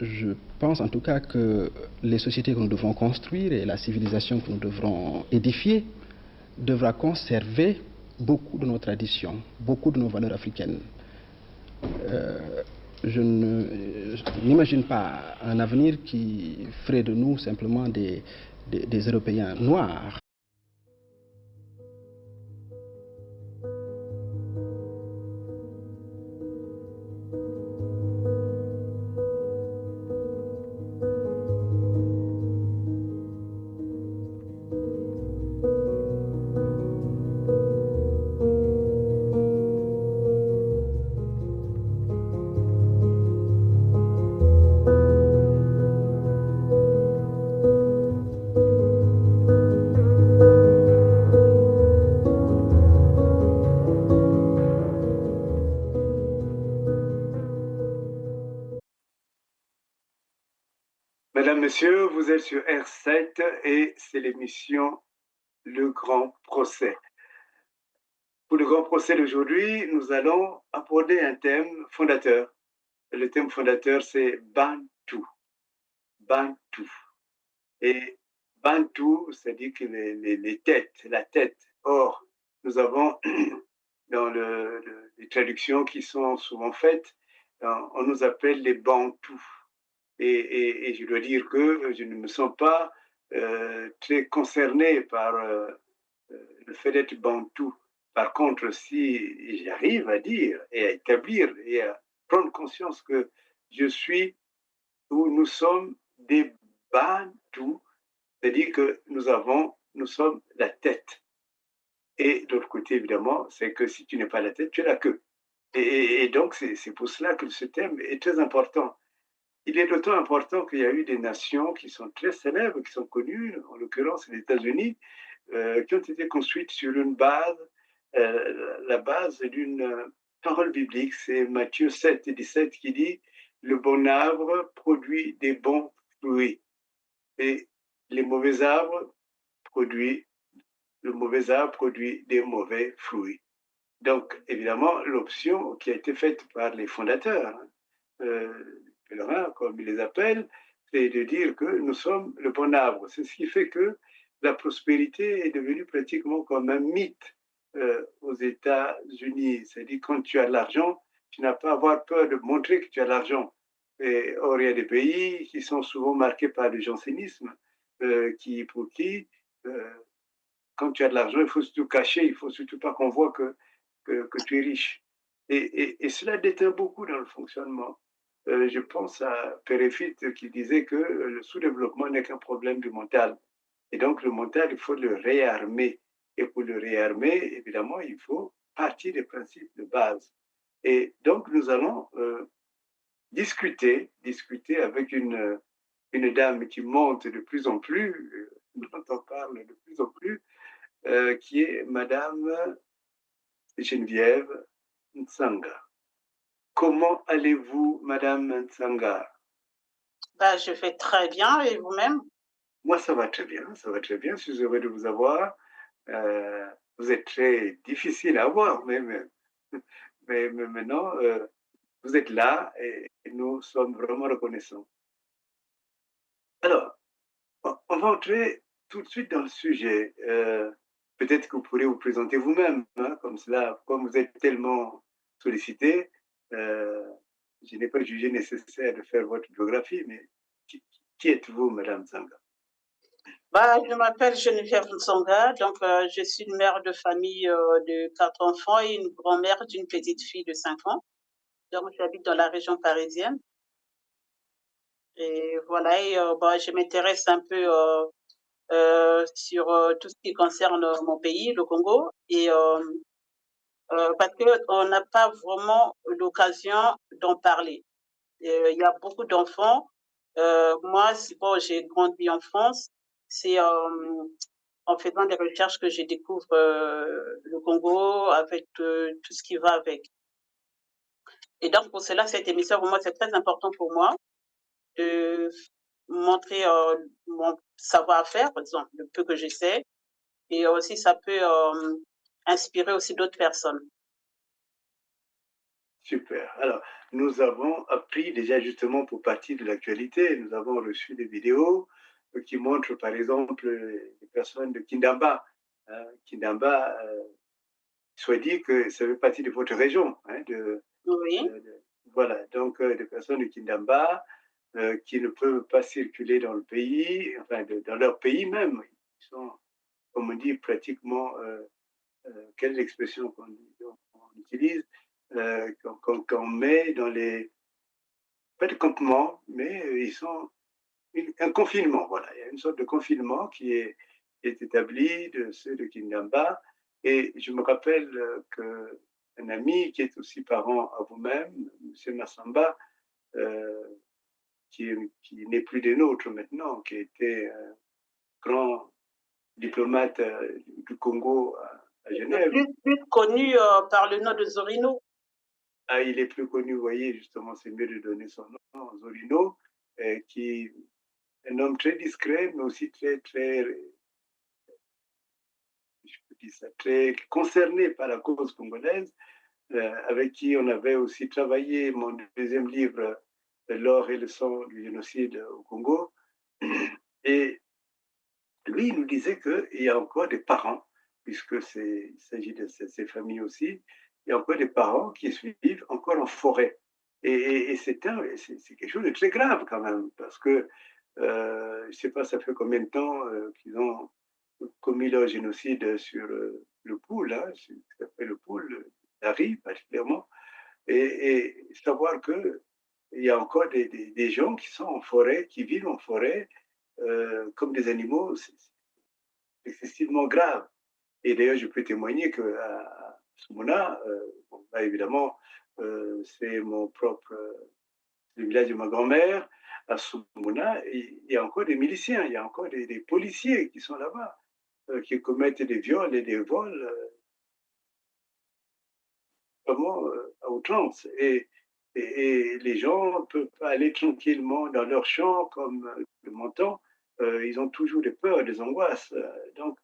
Je pense en tout cas que les sociétés que nous devons construire et la civilisation que nous devrons édifier devra conserver beaucoup de nos traditions, beaucoup de nos valeurs africaines. Je n'imagine pas un avenir qui ferait de nous simplement des Européens noirs. Mesdames, Messieurs, vous êtes sur R7 et c'est l'émission Le Grand Procès. Pour le Grand Procès d'aujourd'hui, nous allons aborder un thème fondateur. Le thème fondateur, c'est Bantu. Bantu. Et Bantu, c'est-à-dire que les têtes, la tête. Or, nous avons dans les traductions qui sont souvent faites, on nous appelle les Bantous. Et je dois dire que je ne me sens pas très concerné par le fait d'être bantou. Par contre, si j'arrive à dire et à établir et à prendre conscience que je suis ou nous sommes des bantous, c'est-à-dire que nous sommes la tête. Et d'autre côté, évidemment, c'est que si tu n'es pas la tête, tu es la queue. Et donc, c'est pour cela que ce thème est très important. Il est d'autant important qu'il y a eu des nations qui sont très célèbres, qui sont connues, en l'occurrence les États-Unis, qui ont été construites sur une base, la base d'une parole biblique, c'est Matthieu 7 et 17 qui dit « Le bon arbre produit des bons fruits et les mauvais arbres le mauvais arbre produit des mauvais fruits. » Donc, évidemment, l'option qui a été faite par les fondateurs, pèlerins, comme ils les appellent, c'est de dire que nous sommes le bon arbre. C'est ce qui fait que la prospérité est devenue pratiquement comme un mythe aux États-Unis. C'est-à-dire quand tu as de l'argent, tu n'as pas à avoir peur de montrer que tu as de l'argent. Or, il y a des pays qui sont souvent marqués par le jansénisme, pour qui, quand tu as de l'argent, il faut surtout cacher, il ne faut surtout pas qu'on voit que tu es riche. Et cela déteint beaucoup dans le fonctionnement. Je pense à Péréphite qui disait que le sous-développement n'est qu'un problème du mental. Et donc, le mental, il faut le réarmer. Et pour le réarmer, évidemment, il faut partir des principes de base. Et donc, nous allons discuter avec une dame qui monte de plus en plus, dont on parle de plus en plus, qui est Madame Geneviève Ntsanga. Comment allez-vous, Madame Ntsanga? Je vais très bien, et vous-même? Moi, ça va très bien, ça va très bien. Je suis heureux de vous avoir. Vous êtes très difficile à avoir, mais maintenant, vous êtes là et nous sommes vraiment reconnaissants. Alors, on va entrer tout de suite dans le sujet. Peut-être que vous pourrez vous présenter vous-même, hein, comme cela, comme vous êtes tellement sollicité. Je n'ai pas jugé nécessaire de faire votre biographie, mais qui êtes-vous, Madame Zanga? Je m'appelle Geneviève Ntsonga, donc je suis une mère de famille de 4 enfants et une grand-mère d'une petite fille de 5 ans. Donc j'habite dans la région parisienne. Et voilà, je m'intéresse un peu sur tout ce qui concerne mon pays, le Congo, et parce qu'on n'a pas vraiment l'occasion d'en parler. Il y a beaucoup d'enfants. Moi, j'ai grandi en France. C'est en faisant des recherches que je découvre le Congo avec tout ce qui va avec. Et donc, pour cela, cette émission, pour moi, c'est très important pour moi de montrer mon savoir-faire, par exemple, le peu que je sais. Et aussi, ça peut inspirer aussi d'autres personnes. Super. Alors, nous avons appris déjà justement pour partie de l'actualité, nous avons reçu des vidéos qui montrent par exemple les personnes de Kindamba. Kindamba, soit dit que ça fait partie de votre région. Oui. Voilà, donc des personnes de Kindamba qui ne peuvent pas circuler dans le pays, enfin dans leur pays même. Ils sont, comme on dit, pratiquement, quelle est l'expression qu'on utilise, qu'on met dans les, pas de campements, mais ils sont un confinement, voilà. Il y a une sorte de confinement qui est établi de ceux de Kindamba. Et je me rappelle qu'un ami qui est aussi parent à vous-même, M. Massamba, qui n'est plus des nôtres maintenant, qui était un grand diplomate du Congo à Genève. Plus connu par le nom de Zorino. Ah, il est plus connu, vous voyez, justement, c'est mieux de donner son nom, Zorino, qui est un homme très discret, mais aussi très, je peux dire ça, très concerné par la cause congolaise, avec qui on avait aussi travaillé mon deuxième livre, L'or et le sang du génocide au Congo. Et lui, il nous disait qu'il y a encore des parents, puisque il s'agit de ces familles aussi, il y a encore des parents qui vivent encore en forêt. Et c'est quelque chose de très grave quand même, parce que je ne sais pas, ça fait combien de temps qu'ils ont commis leur génocide sur le Poul, hein, ça fait le Poul, la Rie particulièrement, et savoir qu'il y a encore des gens qui sont en forêt, qui vivent en forêt comme des animaux, c'est excessivement grave. Et d'ailleurs, je peux témoigner qu'à Soumouna, bon, là, évidemment, c'est mon propre, le village de ma grand-mère, à Soumouna, il y a encore des miliciens, il y a encore des policiers qui sont là-bas, qui commettent des viols et des vols vraiment à outrance. Et les gens peuvent aller tranquillement dans leurs champs, comme le montant. Ils ont toujours des peurs, des angoisses. Donc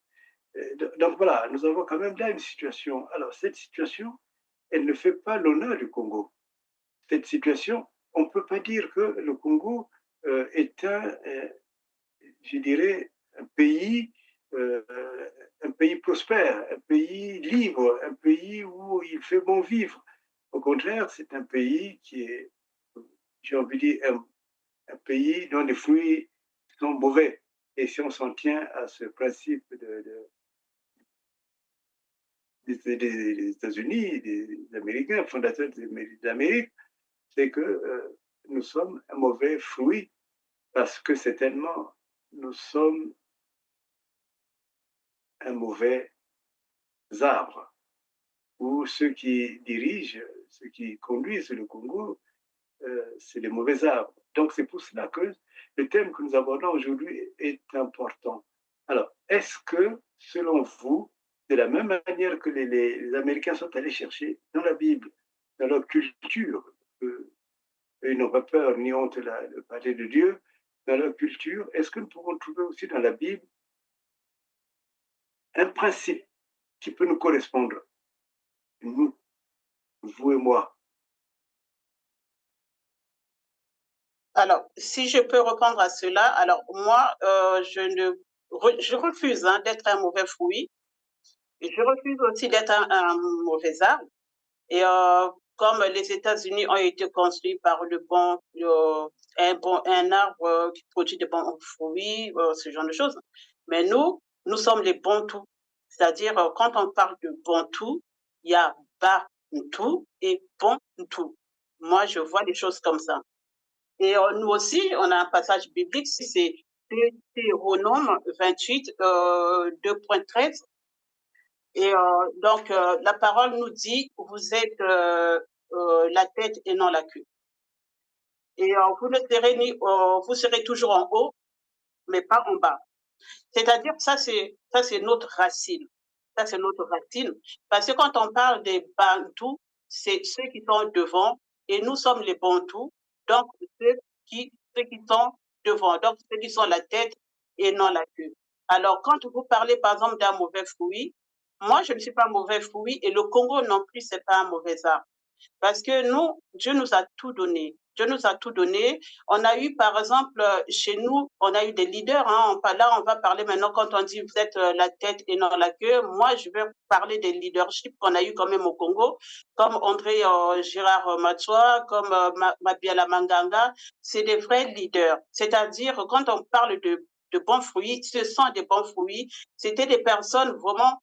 voilà, nous avons quand même là une situation. Alors cette situation, elle ne fait pas l'honneur du Congo. Cette situation, on ne peut pas dire que le Congo est je dirais, euh, un pays prospère, un pays libre, un pays où il fait bon vivre. Au contraire, c'est un pays qui est, j'ai envie de dire, un pays dont les fruits sont mauvais. Et si on s'en tient à ce principe des États-Unis, des Américains, fondateurs des Amériques, c'est que nous sommes un mauvais fruit parce que certainement nous sommes un mauvais arbre, où ceux qui dirigent, ceux qui conduisent le Congo, c'est les mauvais arbres. Donc c'est pour cela que le thème que nous abordons aujourd'hui est important. Alors, est-ce que, selon vous, de la même manière que les Américains sont allés chercher dans la Bible, dans leur culture, ils n'ont pas peur ni honte de parler de Dieu, dans leur culture, est-ce que nous pouvons trouver aussi dans la Bible un principe qui peut nous correspondre, nous, vous et moi? Alors, si je peux répondre à cela, alors moi, je refuse d'être un mauvais fruit. Je refuse aussi d'être un mauvais arbre. Et comme les États-Unis ont été construits par un arbre qui produit de bons fruits, ce genre de choses. Mais nous sommes les Bantous. C'est-à-dire, quand on parle de Bantous, il y a Bantou et Bantou. Moi, je vois les choses comme ça. Et nous aussi, on a un passage biblique, c'est Deutéronome 28, 2.13. Et donc, la parole nous dit, vous êtes la tête et non la queue. Et vous serez toujours en haut, mais pas en bas. C'est-à-dire, ça c'est notre racine. Ça, c'est notre racine. Parce que quand on parle des Bantous, c'est ceux qui sont devant, et nous sommes les Bantous, donc ceux qui sont devant, donc ceux qui sont la tête et non la queue. Alors, quand vous parlez, par exemple, d'un mauvais fruit, moi, je ne suis pas un mauvais fruit, et le Congo non plus, c'est pas un mauvais arbre. Parce que nous, Dieu nous a tout donné. Dieu nous a tout donné. On a eu, par exemple, chez nous, on a eu des leaders. Hein. Là, on va parler maintenant quand on dit vous êtes la tête et non la queue. Moi, je vais parler des leaderships qu'on a eu quand même au Congo, comme André Gérard Matsua, comme Mabiala Manganga. C'est des vrais leaders. C'est-à-dire, quand on parle de bons fruits, ce sont des bons fruits. C'était des personnes vraiment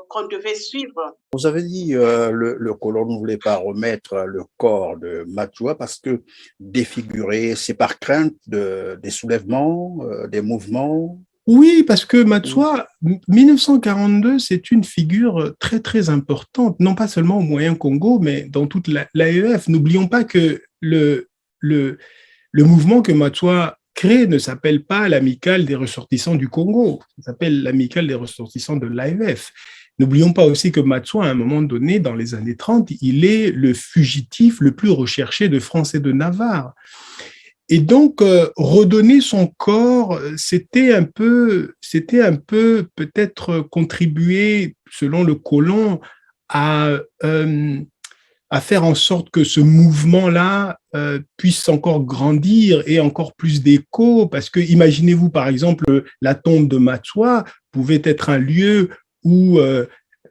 qu'on devait suivre. Vous avez dit le colon ne voulait pas remettre le corps de Matua parce que défiguré, c'est par crainte des soulèvements, des mouvements. Oui, parce que Matsua, 1942, c'est une figure très, très importante, non pas seulement au Moyen-Congo, mais dans toute l'AEF. N'oublions pas que le mouvement que Matsua crée ne s'appelle pas l'Amicale des ressortissants du Congo, ça s'appelle l'Amicale des ressortissants de l'AEF. N'oublions pas aussi que Matsua, à un moment donné, dans les années 30, il est le fugitif le plus recherché de France et de Navarre. Et donc, redonner son corps, c'était un peu peut-être contribuer, selon le colon, à faire en sorte que ce mouvement-là puisse encore grandir et encore plus d'écho, parce que imaginez-vous, par exemple, la tombe de Matsua pouvait être un lieu où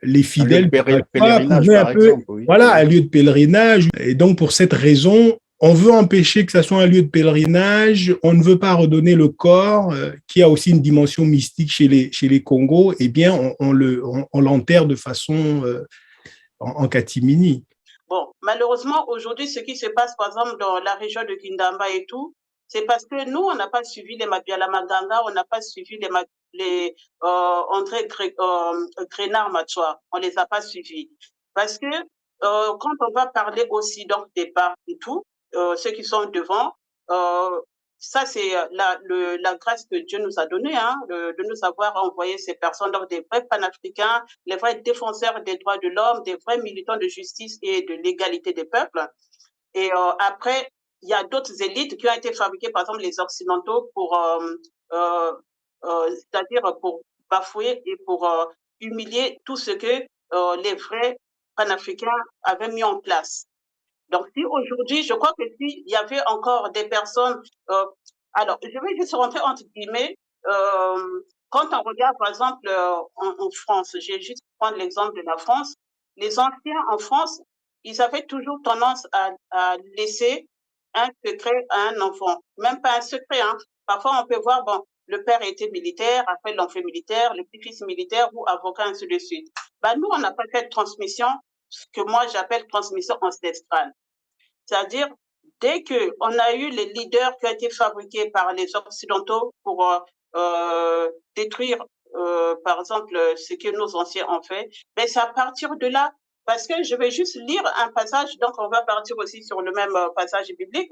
les fidèles pèlerinage, par exemple, oui. Voilà, un lieu de pèlerinage. Et donc, pour cette raison, on veut empêcher que ça soit un lieu de pèlerinage, on ne veut pas redonner le corps, qui a aussi une dimension mystique chez les Congos, eh bien, on l'enterre de façon en catimini. Bon, malheureusement, aujourd'hui, ce qui se passe, par exemple, dans la région de Kindamba et tout, c'est parce que nous, on n'a pas suivi les Mabiala Maganga, on n'a pas suivi les André Grénard Matsua, on les a pas suivis. Parce que quand on va parler aussi donc des bas et tout, ceux qui sont devant, ça c'est la grâce que Dieu nous a donnée, hein, de nous avoir envoyé ces personnes, donc des vrais panafricains, les vrais défenseurs des droits de l'homme, des vrais militants de justice et de l'égalité des peuples. Et après, il y a d'autres élites qui ont été fabriquées, par exemple les Occidentaux, c'est-à-dire pour bafouer et pour humilier tout ce que les vrais panafricains avaient mis en place. Donc, si aujourd'hui, je crois que s'il y avait encore des personnes, alors, je vais juste rentrer entre guillemets, quand on regarde, par exemple, en France, je vais juste prendre l'exemple de la France, les anciens en France, ils avaient toujours tendance à laisser un secret à un enfant, même pas un secret, hein. Parfois, on peut voir, bon, le père était militaire, après l'enfant militaire, le petit-fils militaire ou avocat, ainsi de suite. Ben, nous, on n'a pas fait de transmission, ce que moi j'appelle transmission ancestrale. C'est-à-dire, dès qu'on a eu les leaders qui ont été fabriqués par les Occidentaux pour détruire, par exemple, ce que nos anciens ont fait, ben c'est à partir de là, parce que je vais juste lire un passage, donc on va partir aussi sur le même passage biblique.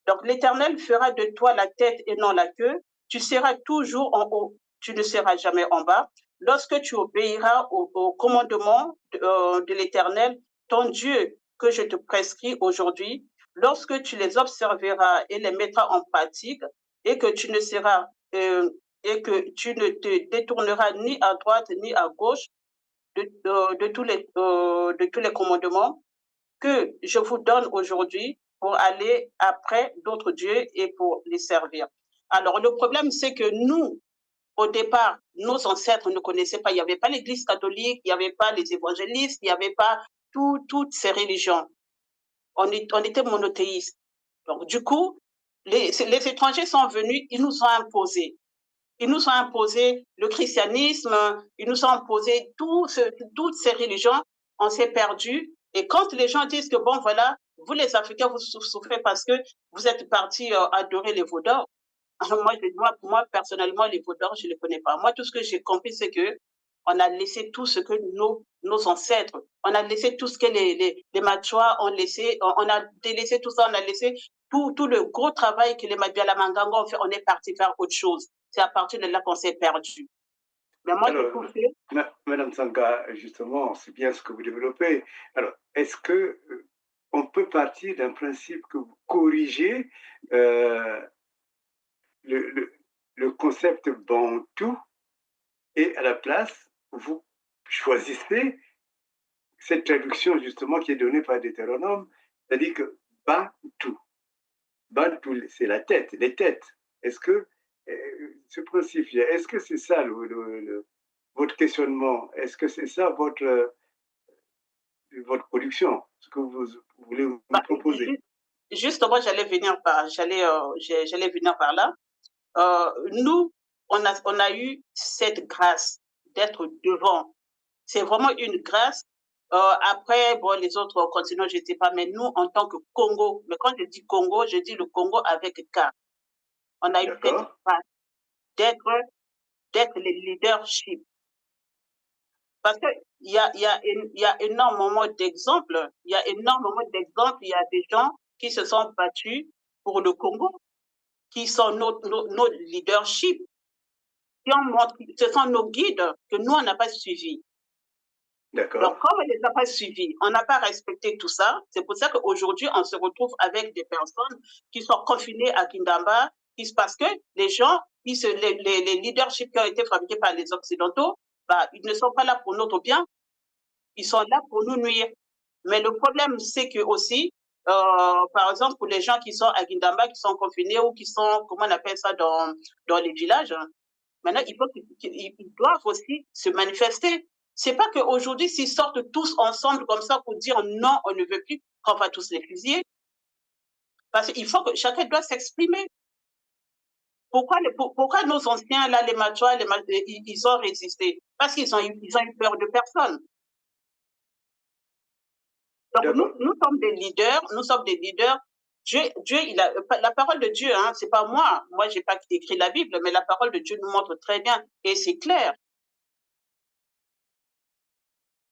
Donc, l'Éternel fera de toi la tête et non la queue, tu seras toujours en haut, tu ne seras jamais en bas. Lorsque tu obéiras au commandement de l'Éternel, ton Dieu, que je te prescris aujourd'hui, lorsque tu les observeras et les mettras en pratique, et que tu ne seras et que tu ne te détourneras ni à droite ni à gauche de tous les commandements que je vous donne aujourd'hui pour aller après d'autres dieux et pour les servir. Alors, le problème, c'est que nous, au départ, nos ancêtres ne connaissaient pas, il n'y avait pas l'Église catholique, il n'y avait pas les évangélistes, il n'y avait pas toutes ces religions. On était monothéistes. Donc, du coup, les étrangers sont venus, ils nous ont imposé. Ils nous ont imposé le christianisme, ils nous ont imposé toutes ces religions. On s'est perdus. Et quand les gens disent que, bon, voilà, vous les Africains, vous souffrez parce que vous êtes partis adorer les veaux d'or. Moi, personnellement, les veaux d'or, je ne les connais pas. Moi, tout ce que j'ai compris, c'est que on a laissé tout ce que nos ancêtres, on a laissé tout ce que les Matsua ont laissé, on a délaissé tout ça, on a laissé tout le gros travail que les Mabiala Manganga ont fait, on est parti faire autre chose. C'est à partir de là qu'on s'est perdu. Mais moi, Madame Sanga, justement, c'est bien ce que vous développez. Alors, est-ce que on peut partir d'un principe que vous corrigez le concept bantou et à la place, vous choisissez cette traduction justement qui est donnée par Deutéronome, c'est-à-dire que Bantou, c'est la tête, les têtes. Est-ce que ce principe, est-ce que c'est ça votre questionnement? Est-ce que c'est ça votre production, ce que vous voulez vous proposer? Justement, j'allais venir par là. Nous, on a eu cette grâce d'être devant. C'est vraiment une grâce. Après, bon, les autres continents, je ne sais pas, mais nous, en tant que Congo, mais quand je dis Congo, je dis le Congo avec K. On a eu cette grâce d'être les leadership. Parce qu'il y a énormément d'exemples. Il y a des gens qui se sont battus pour le Congo, qui sont nos leadership, ce sont nos guides que nous, on n'a pas suivis. D'accord. Donc, comme on ne les a pas suivis, on n'a pas respecté tout ça, c'est pour ça qu'aujourd'hui, on se retrouve avec des personnes qui sont confinées à Kindamba, parce que les gens, les leaderships qui ont été fabriqués par les Occidentaux, ils ne sont pas là pour notre bien, ils sont là pour nous nuire. Mais le problème, c'est que aussi, par exemple, pour les gens qui sont à Kindamba, qui sont confinés ou qui sont, comment on appelle ça, dans les villages, maintenant, il faut qu'ils doivent aussi se manifester. C'est pas qu'aujourd'hui, s'ils sortent tous ensemble comme ça pour dire non, on ne veut plus, qu'on va tous les fusiller. Parce qu'il faut que chacun doit s'exprimer. Pourquoi nos anciens, là, les Machois, ils ont résisté? Parce qu'ils ont eu peur de personne. Donc, nous sommes des leaders. Dieu, la parole de Dieu, hein, c'est pas moi. Moi, j'ai pas écrit la Bible, mais la parole de Dieu nous montre très bien. Et c'est clair.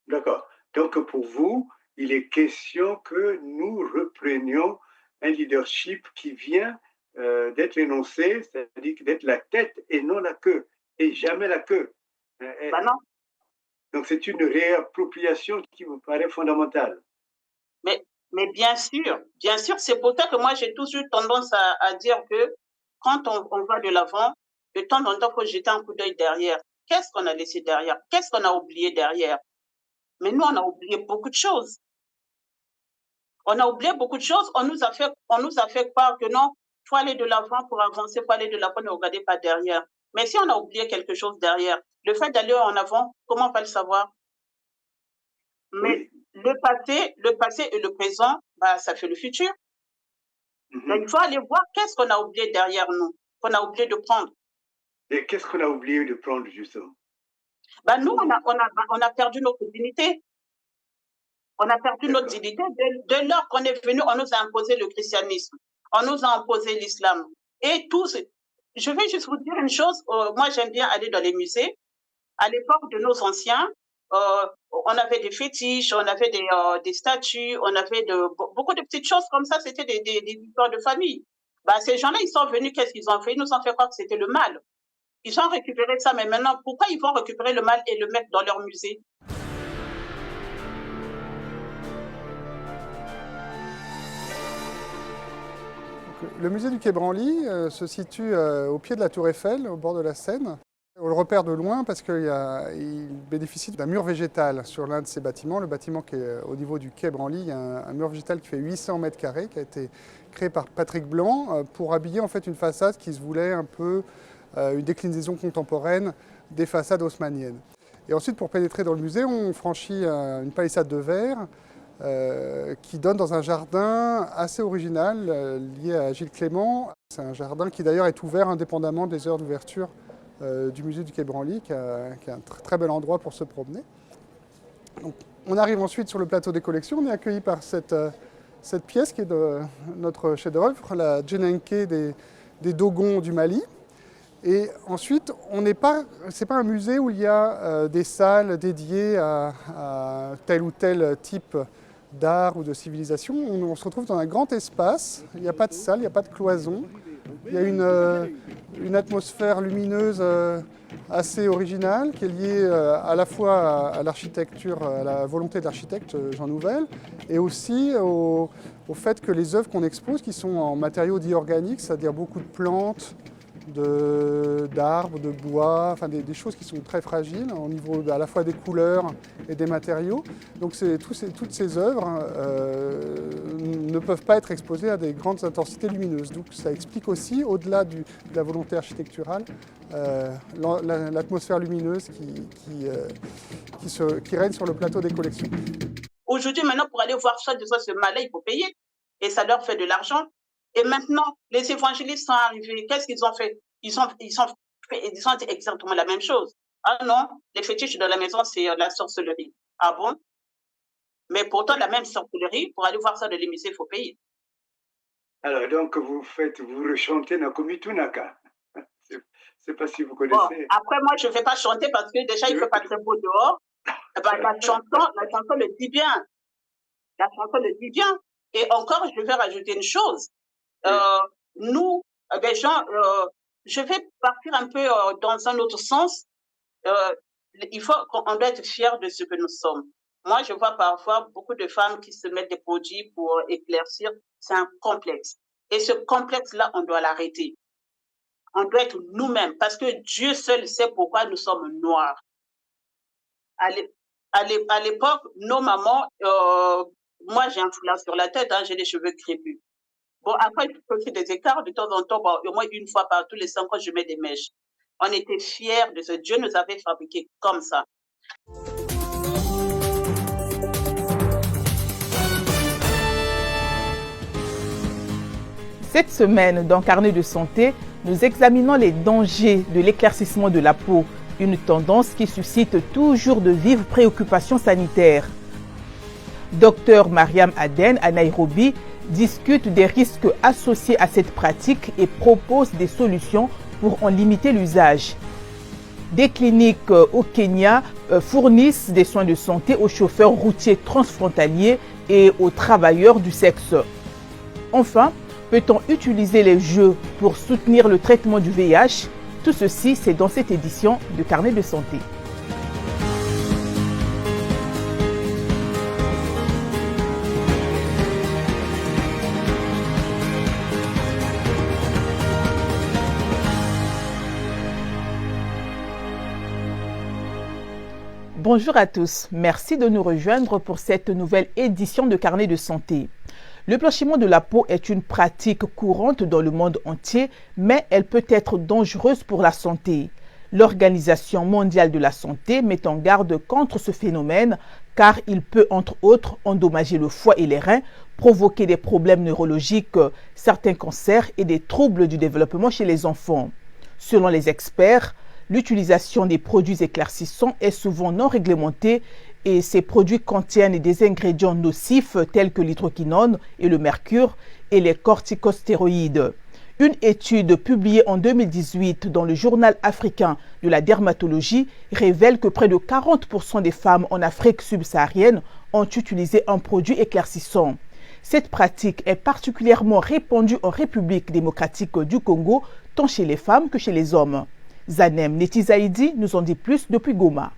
D'accord. Donc, pour vous, il est question que nous reprenions un leadership qui vient d'être énoncé, c'est-à-dire d'être la tête et non la queue, et jamais la queue. Non. Donc, c'est une réappropriation qui vous paraît fondamentale. Mais bien sûr, c'est pour ça que moi, j'ai toujours tendance à dire que quand on va de l'avant, de temps en temps, il faut jeter un coup d'œil derrière. Qu'est-ce qu'on a laissé derrière? Qu'est-ce qu'on a oublié derrière? Mais nous, on a oublié beaucoup de choses. On nous a fait croire que non, il faut aller de l'avant pour avancer, il faut aller de l'avant, ne regardez pas derrière. Mais si on a oublié quelque chose derrière, le fait d'aller en avant, comment on va le savoir? Mais le passé et le présent, ça fait le futur. Donc, il faut aller voir qu'est-ce qu'on a oublié derrière nous, qu'on a oublié de prendre. Et qu'est-ce qu'on a oublié de prendre, justement? Nous, on a perdu notre dignité. On a perdu notre dignité. Dès lors qu'on est venu, on nous a imposé le christianisme. On nous a imposé l'islam. Et tous. Je vais juste vous dire une chose. Moi, j'aime bien aller dans les musées. À l'époque de nos anciens, on avait des fétiches, on avait des statues, on avait beaucoup de petites choses comme ça. C'était des histoires de famille. Ces gens-là, ils sont venus, qu'est-ce qu'ils ont fait? Ils nous ont fait croire que c'était le mal. Ils ont récupéré ça, mais maintenant, pourquoi ils vont récupérer le mal et le mettre dans leur musée? Le musée du Quai Branly se situe au pied de la Tour Eiffel, au bord de la Seine. On le repère de loin parce qu'il bénéficie d'un mur végétal sur l'un de ses bâtiments. Le bâtiment qui est au niveau du Quai Branly, il y a un mur végétal qui fait 800 mètres carrés, qui a été créé par Patrick Blanc pour habiller en fait une façade qui se voulait un peu une déclinaison contemporaine des façades haussmanniennes. Et ensuite, pour pénétrer dans le musée, on franchit une palissade de verre qui donne dans un jardin assez original lié à Gilles Clément. C'est un jardin qui d'ailleurs est ouvert indépendamment des heures d'ouverture du musée du Quai Branly, qui est un très bel endroit pour se promener. Donc, on arrive ensuite sur le plateau des collections, on est accueilli par cette pièce qui est de notre chef-d'œuvre, la Djenenke des Dogons du Mali. Et ensuite, c'est pas un musée où il y a des salles dédiées à tel ou tel type d'art ou de civilisation. On se retrouve dans un grand espace, il n'y a pas de salle, il n'y a pas de cloison. Il y a une atmosphère lumineuse assez originale qui est liée à la fois à l'architecture, à la volonté de l'architecte Jean Nouvel, et aussi au fait que les œuvres qu'on expose, qui sont en matériaux dits organiques, c'est-à-dire beaucoup de plantes, d'arbres, de bois, enfin des choses qui sont très fragiles au niveau à la fois des couleurs et des matériaux. Donc toutes ces œuvres ne peuvent pas être exposées à des grandes intensités lumineuses. Donc ça explique aussi, au-delà de la volonté architecturale, l'atmosphère lumineuse qui règne sur le plateau des collections. Aujourd'hui, maintenant, pour aller voir ça, ce mal-là, il faut payer. Et ça leur fait de l'argent. Et maintenant, les évangélistes sont arrivés. Qu'est-ce qu'ils ont fait? Ils ont dit exactement la même chose. Ah non, les fétiches de la maison, c'est la sorcellerie. Ah bon? Mais pourtant, la même sorcellerie, pour aller voir ça dans les musées, il faut payer. Alors, donc, vous rechantez Nakumitu Naka. Je ne sais pas si vous connaissez. Bon, après, moi, je ne vais pas chanter parce que déjà, il ne fait pas très beau dehors. Ben, la chanson le dit bien. La chanson le dit bien. Et encore, je vais rajouter une chose. Nous, des gens, je vais partir un peu dans un autre sens. Il faut qu'on doit être fiers de ce que nous sommes. Moi, je vois parfois beaucoup de femmes qui se mettent des produits pour éclaircir. C'est un complexe. Et ce complexe-là, on doit l'arrêter. On doit être nous-mêmes parce que Dieu seul sait pourquoi nous sommes noirs. À l'époque, nos mamans, moi j'ai un foulard sur la tête, hein, j'ai les cheveux crépus. Bon, après, je fais des écarts de temps en temps, bon, au moins une fois par tous les 5 ans, je mets des mèches. On était fiers de ce Dieu nous avait fabriqués comme ça. Cette semaine, dans Carnet de santé, nous examinons les dangers de l'éclaircissement de la peau, une tendance qui suscite toujours de vives préoccupations sanitaires. Dr Mariam Aden à Nairobi discute des risques associés à cette pratique et propose des solutions pour en limiter l'usage. Des cliniques au Kenya fournissent des soins de santé aux chauffeurs routiers transfrontaliers et aux travailleurs du sexe. Enfin, peut-on utiliser les jeux pour soutenir le traitement du VIH? Tout ceci, c'est dans cette édition de Carnet de santé. Bonjour à tous, merci de nous rejoindre pour cette nouvelle édition de Carnet de santé. Le blanchiment de la peau est une pratique courante dans le monde entier, mais elle peut être dangereuse pour la santé. L'Organisation mondiale de la santé met en garde contre ce phénomène car il peut entre autres endommager le foie et les reins, provoquer des problèmes neurologiques, certains cancers et des troubles du développement chez les enfants. Selon les experts, l'utilisation des produits éclaircissants est souvent non réglementée et ces produits contiennent des ingrédients nocifs tels que l'hydroquinone et le mercure et les corticostéroïdes. Une étude publiée en 2018 dans le journal africain de la dermatologie révèle que près de 40% des femmes en Afrique subsaharienne ont utilisé un produit éclaircissant. Cette pratique est particulièrement répandue en République démocratique du Congo, tant chez les femmes que chez les hommes. Zanem Netizaïdi nous en dit plus depuis Goma.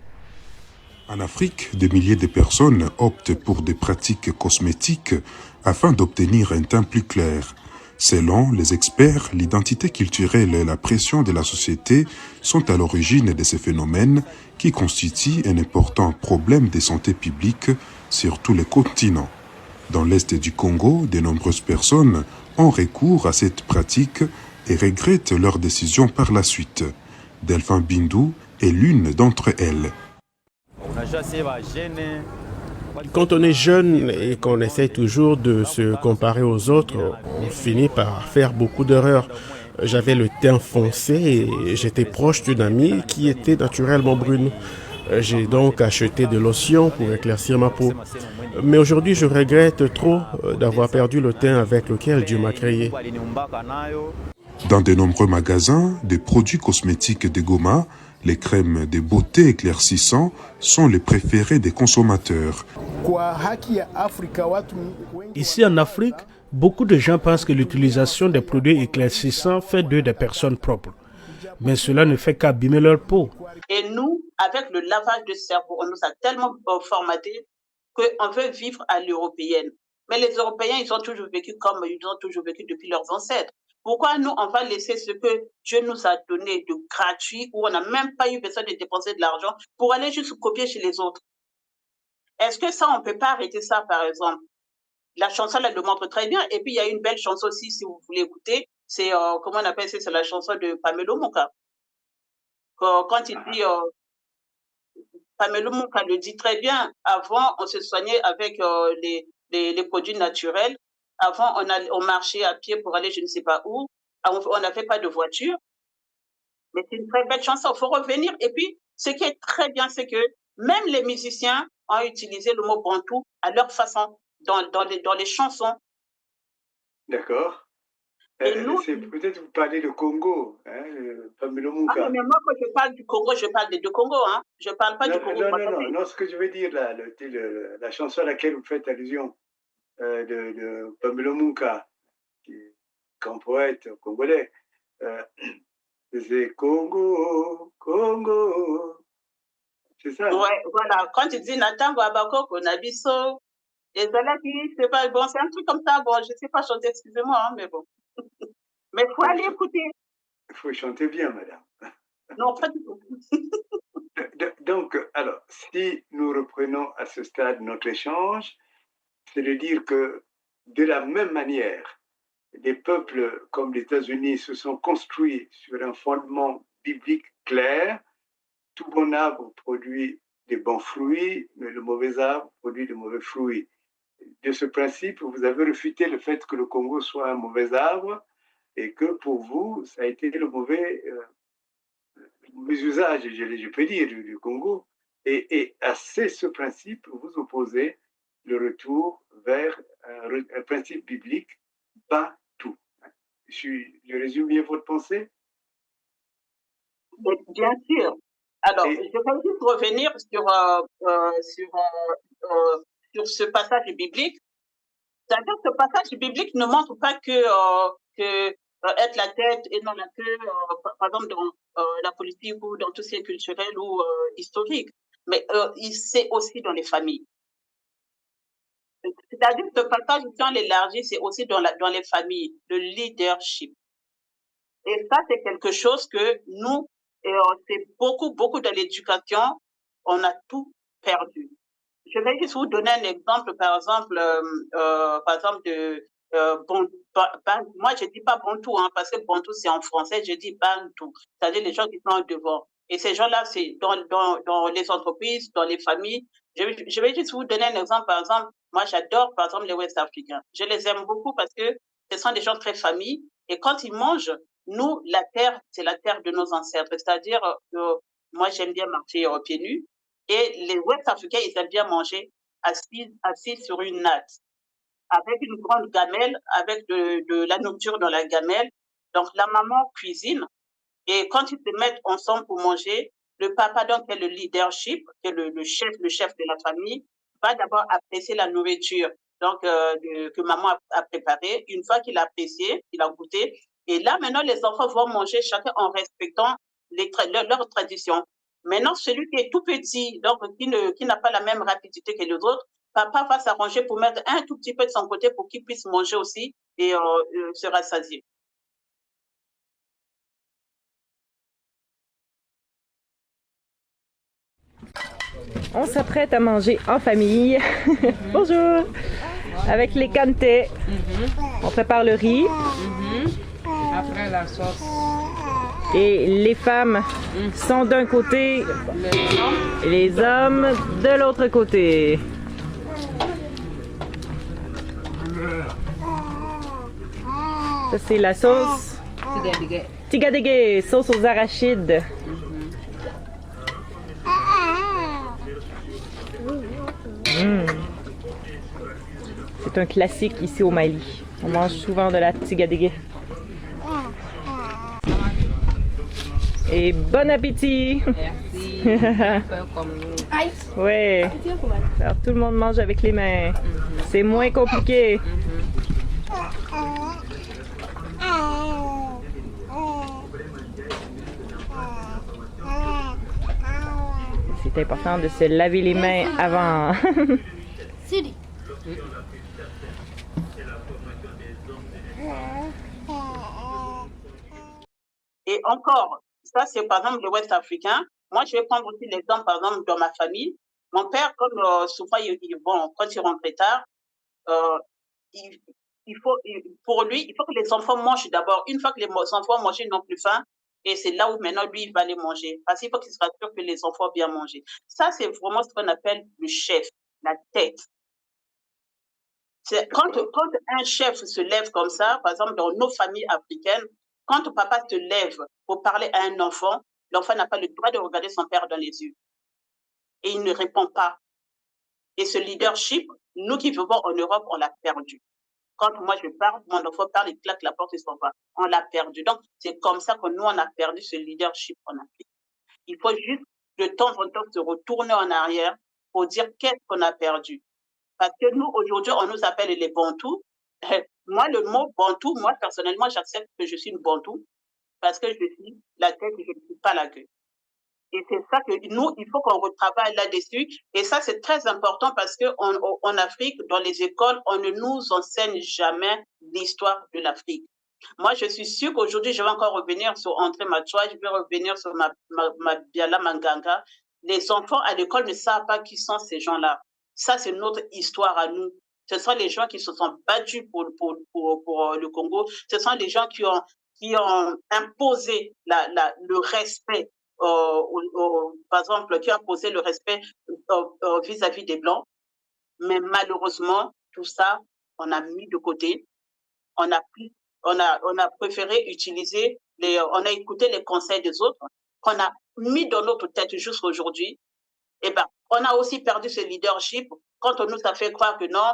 En Afrique, des milliers de personnes optent pour des pratiques cosmétiques afin d'obtenir un teint plus clair. Selon les experts, l'identité culturelle et la pression de la société sont à l'origine de ces phénomènes qui constituent un important problème de santé publique sur tous les continents. Dans l'est du Congo, de nombreuses personnes ont recours à cette pratique et regrettent leur décision par la suite. Delphin Bindou est l'une d'entre elles. Quand on est jeune et qu'on essaie toujours de se comparer aux autres, on finit par faire beaucoup d'erreurs. J'avais le teint foncé et j'étais proche d'une amie qui était naturellement brune. J'ai donc acheté de lotion pour éclaircir ma peau. Mais aujourd'hui, je regrette trop d'avoir perdu le teint avec lequel Dieu m'a créé. Dans de nombreux magasins, des produits cosmétiques de Goma, les crèmes de beauté éclaircissants sont les préférés des consommateurs. Ici en Afrique, beaucoup de gens pensent que l'utilisation des produits éclaircissants fait d'eux des personnes propres. Mais cela ne fait qu'abîmer leur peau. Et nous, avec le lavage de cerveau, on nous a tellement formatés qu'on veut vivre à l'européenne. Mais les Européens, ils ont toujours vécu comme ils ont toujours vécu depuis leurs ancêtres. Pourquoi nous, on va laisser ce que Dieu nous a donné de gratuit, où on n'a même pas eu besoin de dépenser de l'argent pour aller juste copier chez les autres? Est-ce que ça, on ne peut pas arrêter ça, par exemple? La chanson, elle le montre très bien. Et puis, il y a une belle chanson aussi, si vous voulez écouter. C'est, comment on appelle ça? C'est la chanson de Pamelo Muka. Quand il dit, Pamelo Muka le dit très bien, avant, on se soignait avec les produits naturels. Avant, on marchait à pied pour aller je ne sais pas où. On n'avait pas de voiture. Mais c'est une très belle chanson. Il faut revenir. Et puis, ce qui est très bien, c'est que même les musiciens ont utilisé le mot bantou à leur façon dans les chansons. D'accord. C'est peut-être vous parlez de Congo, hein, Pamelo Muka. Ah, mais moi, quand je parle du Congo, je parle des deux Congo. Hein. Je ne parle pas du Congo. Non, ce que je veux dire, là, la chanson à laquelle vous faites allusion de Pamelo Muka, qui est grand poète congolais, c'est Congo, Congo. C'est ça? Ouais, voilà. Quand tu dis Natango Abako, Nabiso, et Zalaki, c'est pas bon, c'est un truc comme ça. Bon, je ne sais pas chanter, excusez-moi, hein, mais bon. Mais il faut aller écouter. Il faut chanter bien, madame. Non, pas du tout. Donc, alors, si nous reprenons à ce stade notre échange, c'est de dire que de la même manière, des peuples comme les États-Unis se sont construits sur un fondement biblique clair. Tout bon arbre produit des bons fruits, mais le mauvais arbre produit de mauvais fruits. De ce principe, vous avez refuté le fait que le Congo soit un mauvais arbre et que pour vous, ça a été le mauvais usage, je peux dire, du Congo. Et à ce principe, vous opposez le retour vers un principe biblique, pas tout. Je résume bien votre pensée? Bien sûr. Alors, je vais juste revenir sur ce passage biblique. C'est-à-dire que ce passage biblique ne montre pas que être la tête et non la queue, par exemple dans la politique ou dans tout ce qui est culturel ou historique, mais c'est aussi dans les familles. C'est-à-dire que ce passage, si on l'élargit, c'est aussi dans les familles, le leadership. Et ça, c'est quelque chose que nous, c'est beaucoup dans l'éducation, on a tout perdu. Je vais juste vous donner un exemple, par exemple de moi je dis pas Bantou, hein, parce que Bantou c'est en français, je dis Bantou, c'est-à-dire les gens qui sont devant. Et ces gens-là, c'est dans les entreprises, dans les familles. Je vais juste vous donner un exemple, par exemple, moi j'adore par exemple les West Africains. Je les aime beaucoup parce que ce sont des gens très familles et quand ils mangent, nous, la terre, c'est la terre de nos ancêtres. C'est-à-dire, moi, j'aime bien marcher pieds nus. Et les Ouest Africains, ils aiment bien manger assis sur une natte, avec une grande gamelle, avec de la nourriture dans la gamelle. Donc, la maman cuisine. Et quand ils se mettent ensemble pour manger, le papa, donc, qui est le leadership, qui est le chef de la famille, va d'abord apprécier la nourriture donc, que maman a préparée. Une fois qu'il a apprécié, il a goûté, et là, maintenant, les enfants vont manger chacun en respectant leurs traditions. Maintenant, celui qui est tout petit, donc qui n'a pas la même rapidité que les autres, papa va s'arranger pour mettre un tout petit peu de son côté pour qu'il puisse manger aussi et se rassasier. On s'apprête à manger en famille. Bonjour! Avec les kanté. On prépare le riz. Après la sauce. Et les femmes sont d'un côté et les hommes de l'autre côté. Ça c'est la sauce tigadege, sauce aux arachides. C'est un classique ici au Mali. On mange souvent de la tigadege. Et bon appétit! Merci. Ouais. Alors tout le monde mange avec les mains. C'est moins compliqué. C'est important de se laver les mains avant. Et encore, ça c'est par exemple le West africain. Moi, je vais prendre aussi l'exemple, par exemple, dans ma famille. Mon père, comme souvent, quand il rentrait tard, pour lui, il faut que les enfants mangent d'abord. Une fois que les enfants mangent, ils n'ont plus faim. Et c'est là où maintenant, lui, il va les manger. Parce qu'il faut qu'il se rassure que les enfants ont bien mangé. Ça, c'est vraiment ce qu'on appelle le chef, la tête. Quand un chef se lève comme ça, par exemple, dans nos familles africaines, quand papa se lève pour parler à un enfant, l'enfant n'a pas le droit de regarder son père dans les yeux. Et il ne répond pas. Et ce leadership, nous qui vivons en Europe, on l'a perdu. Quand moi je parle, mon enfant parle, il claque la porte et s'en va. On l'a perdu. Donc, c'est comme ça que nous, on a perdu ce leadership en Afrique. Il faut juste, de temps en temps, se retourner en arrière pour dire qu'est-ce qu'on a perdu. Parce que nous, aujourd'hui, on nous appelle les Bantous. Moi, le mot Bantou, moi, personnellement, j'accepte que je suis une Bantou parce que je suis la tête et je ne suis pas la queue. Et c'est ça que nous, il faut qu'on retravaille là-dessus. Et ça, c'est très important parce qu'en Afrique, dans les écoles, on ne nous enseigne jamais l'histoire de l'Afrique. Moi, je suis sûre qu'aujourd'hui, je vais encore revenir sur André Machoua, je vais revenir sur Mabiala Manganga. Les enfants à l'école ne savent pas qui sont ces gens-là. Ça, c'est notre histoire à nous. Ce sont les gens qui se sont battus pour le Congo. Ce sont les gens qui ont imposé le respect. Par exemple, qui a posé le respect vis-à-vis des Blancs. Mais malheureusement, tout ça, on a mis de côté. On a préféré utiliser, on a écouté les conseils des autres, qu'on a mis dans notre tête jusqu'à aujourd'hui. Eh ben, on a aussi perdu ce leadership quand on nous a fait croire que non,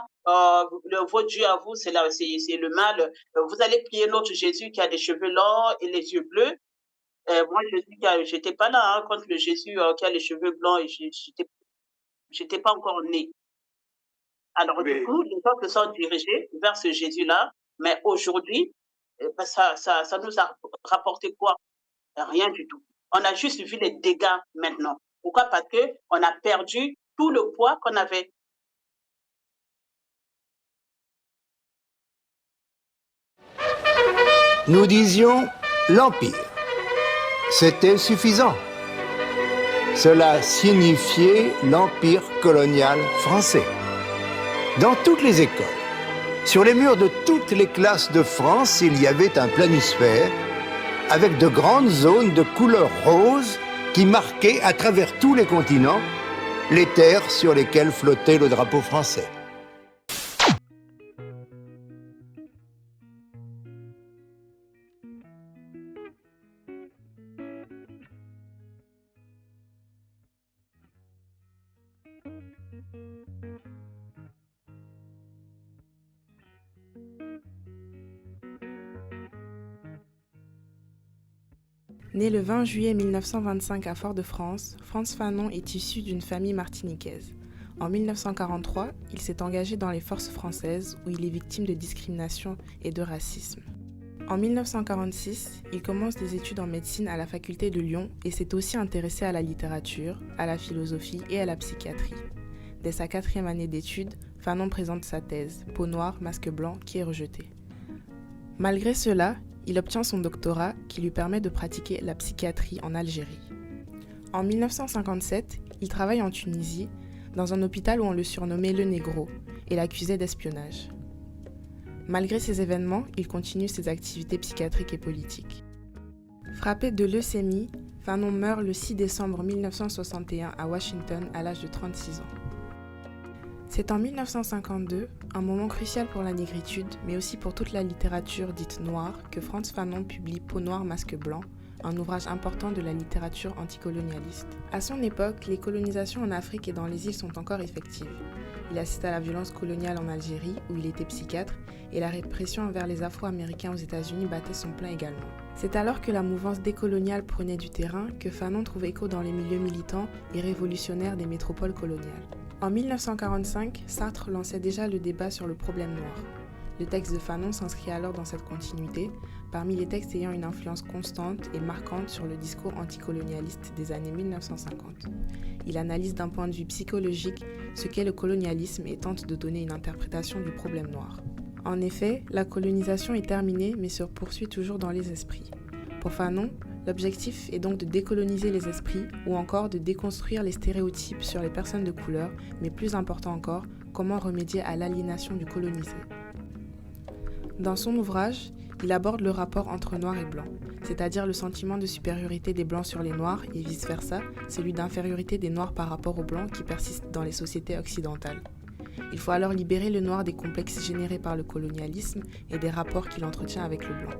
votre Dieu à vous, c'est le mal. Vous allez prier notre Jésus qui a des cheveux longs et les yeux bleus. Moi, je n'étais pas là hein, quand le Jésus qui a les cheveux blancs et je n'étais pas encore née. Alors, du coup, les gens se sont dirigés vers ce Jésus-là, mais aujourd'hui, ça nous a rapporté quoi? Rien du tout. On a juste vu les dégâts maintenant. Pourquoi? Parce qu'on a perdu tout le poids qu'on avait. Nous disions l'Empire. C'était suffisant. Cela signifiait l'empire colonial français. Dans toutes les écoles, sur les murs de toutes les classes de France, il y avait un planisphère avec de grandes zones de couleur rose qui marquaient à travers tous les continents les terres sur lesquelles flottait le drapeau français. Né le 20 juillet 1925 à Fort-de-France, Frantz Fanon est issu d'une famille martiniquaise. En 1943, il s'est engagé dans les forces françaises où il est victime de discrimination et de racisme. En 1946, il commence des études en médecine à la faculté de Lyon et s'est aussi intéressé à la littérature, à la philosophie et à la psychiatrie. Dès sa 4e année d'études, Fanon présente sa thèse, Peau noire, masque blanc, qui est rejetée. Malgré cela, il obtient son doctorat qui lui permet de pratiquer la psychiatrie en Algérie. En 1957, il travaille en Tunisie, dans un hôpital où on le surnommait le Négro et l'accusait d'espionnage. Malgré ces événements, il continue ses activités psychiatriques et politiques. Frappé de leucémie, Fanon meurt le 6 décembre 1961 à Washington à l'âge de 36 ans. C'est en 1952, un moment crucial pour la négritude, mais aussi pour toute la littérature dite noire, que Frantz Fanon publie Peau noire, masque blanc, un ouvrage important de la littérature anticolonialiste. À son époque, les colonisations en Afrique et dans les îles sont encore effectives. Il assiste à la violence coloniale en Algérie, où il était psychiatre, et la répression envers les Afro-Américains aux États-Unis battait son plein également. C'est alors que la mouvance décoloniale prenait du terrain que Fanon trouve écho dans les milieux militants et révolutionnaires des métropoles coloniales. En 1945, Sartre lançait déjà le débat sur le problème noir. Le texte de Fanon s'inscrit alors dans cette continuité, parmi les textes ayant une influence constante et marquante sur le discours anticolonialiste des années 1950. Il analyse d'un point de vue psychologique ce qu'est le colonialisme et tente de donner une interprétation du problème noir. En effet, la colonisation est terminée mais se poursuit toujours dans les esprits. Pour Fanon, l'objectif est donc de décoloniser les esprits ou encore de déconstruire les stéréotypes sur les personnes de couleur, mais plus important encore, comment remédier à l'aliénation du colonisé. Dans son ouvrage, il aborde le rapport entre noir et blanc, c'est-à-dire le sentiment de supériorité des blancs sur les noirs et vice-versa, celui d'infériorité des noirs par rapport aux blancs qui persiste dans les sociétés occidentales. Il faut alors libérer le noir des complexes générés par le colonialisme et des rapports qu'il entretient avec le blanc.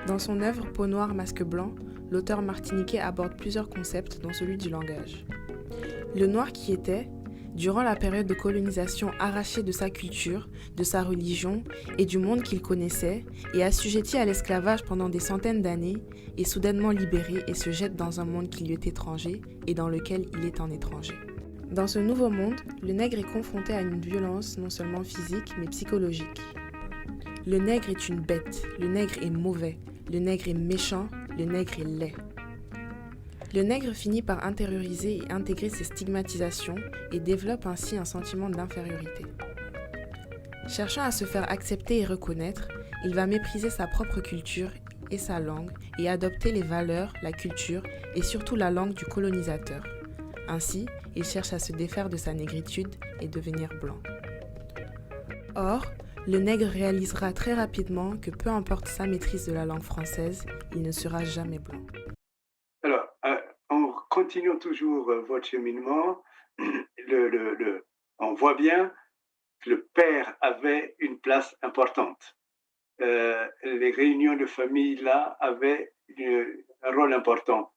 Dans son œuvre Peau noire, masque blanc, l'auteur martiniquais aborde plusieurs concepts dont celui du langage. Le noir qui était, durant la période de colonisation, arraché de sa culture, de sa religion et du monde qu'il connaissait, et assujetti à l'esclavage pendant des centaines d'années, est soudainement libéré et se jette dans un monde qui lui est étranger et dans lequel il est un étranger. Dans ce nouveau monde, le nègre est confronté à une violence non seulement physique mais psychologique. Le nègre est une bête, le nègre est mauvais, le nègre est méchant, le nègre est laid. Le nègre finit par intérioriser et intégrer ces stigmatisations et développe ainsi un sentiment d'infériorité. Cherchant à se faire accepter et reconnaître, il va mépriser sa propre culture et sa langue et adopter les valeurs, la culture et surtout la langue du colonisateur. Ainsi, il cherche à se défaire de sa négritude et devenir blanc. Or, le nègre réalisera très rapidement que peu importe sa maîtrise de la langue française, il ne sera jamais blanc. Alors, en continuant toujours votre cheminement, on voit bien que le père avait une place importante. Les réunions de famille là avaient un rôle important.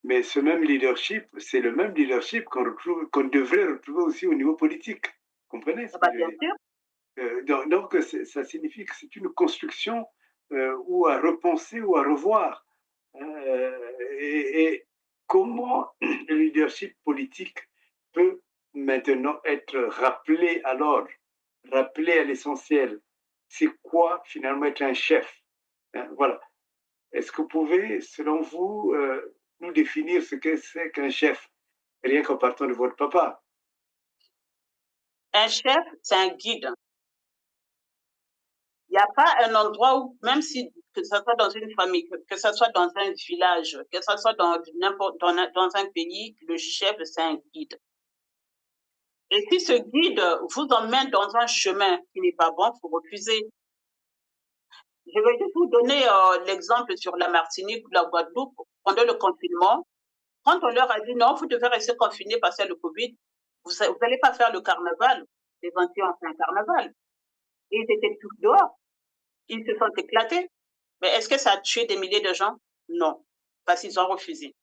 Mais ce même leadership, c'est le même leadership qu'on devrait retrouver aussi au niveau politique. Comprenez ce que je veux dire? Donc, ça signifie que c'est une construction ou à repenser ou à revoir. Et comment le leadership politique peut maintenant être rappelé à l'ordre, rappelé à l'essentiel? C'est quoi finalement être un chef? Voilà. Est-ce que vous pouvez, selon vous, nous définir ce que c'est qu'un chef, rien qu'en partant de votre papa? Un chef, c'est un guide. Il n'y a pas un endroit où, même si que ce soit dans une famille, que ce soit dans un village, que ce soit dans un pays, le chef, c'est un guide. Et si ce guide vous emmène dans un chemin qui n'est pas bon, il faut refuser. Je vais juste vous donner l'exemple sur la Martinique ou la Guadeloupe. Pendant le confinement, quand on leur a dit non, vous devez rester confinés parce que le Covid, vous n'allez pas faire le carnaval. Les 21 ont fait un carnaval. Et ils étaient tous dehors. Ils se sont éclatés. Mais est-ce que ça a tué des milliers de gens? Non, parce qu'ils ont refusé.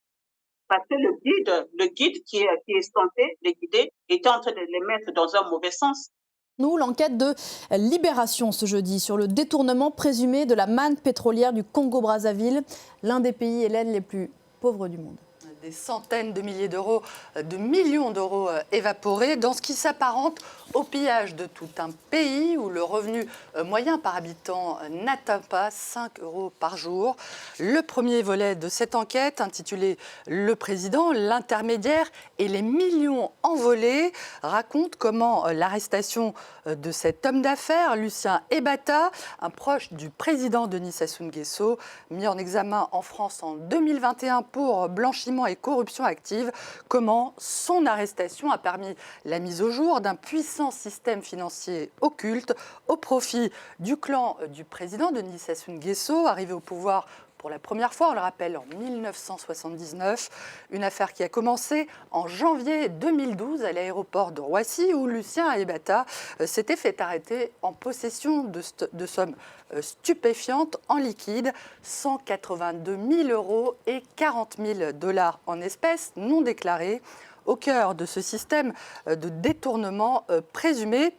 Parce que le guide qui est censé les guider était en train de les mettre dans un mauvais sens. Nous, l'enquête de Libération ce jeudi sur le détournement présumé de la manne pétrolière du Congo-Brazzaville, l'un des pays hélènes les plus pauvres du monde. Des centaines de milliers d'euros, de millions d'euros évaporés dans ce qui s'apparente au pillage de tout un pays où le revenu moyen par habitant n'atteint pas 5 euros par jour. Le premier volet de cette enquête, intitulé « Le président, l'intermédiaire et les millions envolés », raconte comment l'arrestation de cet homme d'affaires, Lucien Ebata, un proche du président Denis Sassou Nguesso, mis en examen en France en 2021 pour blanchiment et corruption active, comment son arrestation a permis la mise au jour d'un puissant système financier occulte au profit du clan du président Denis Sassou Nguesso, arrivé au pouvoir pour la première fois, on le rappelle, en 1979, une affaire qui a commencé en janvier 2012 à l'aéroport de Roissy où Lucien Ebata s'était fait arrêter en possession de sommes stupéfiantes en liquide, 182 000 euros et 40 000 $ en espèces non déclarées, au cœur de ce système de détournement présumé.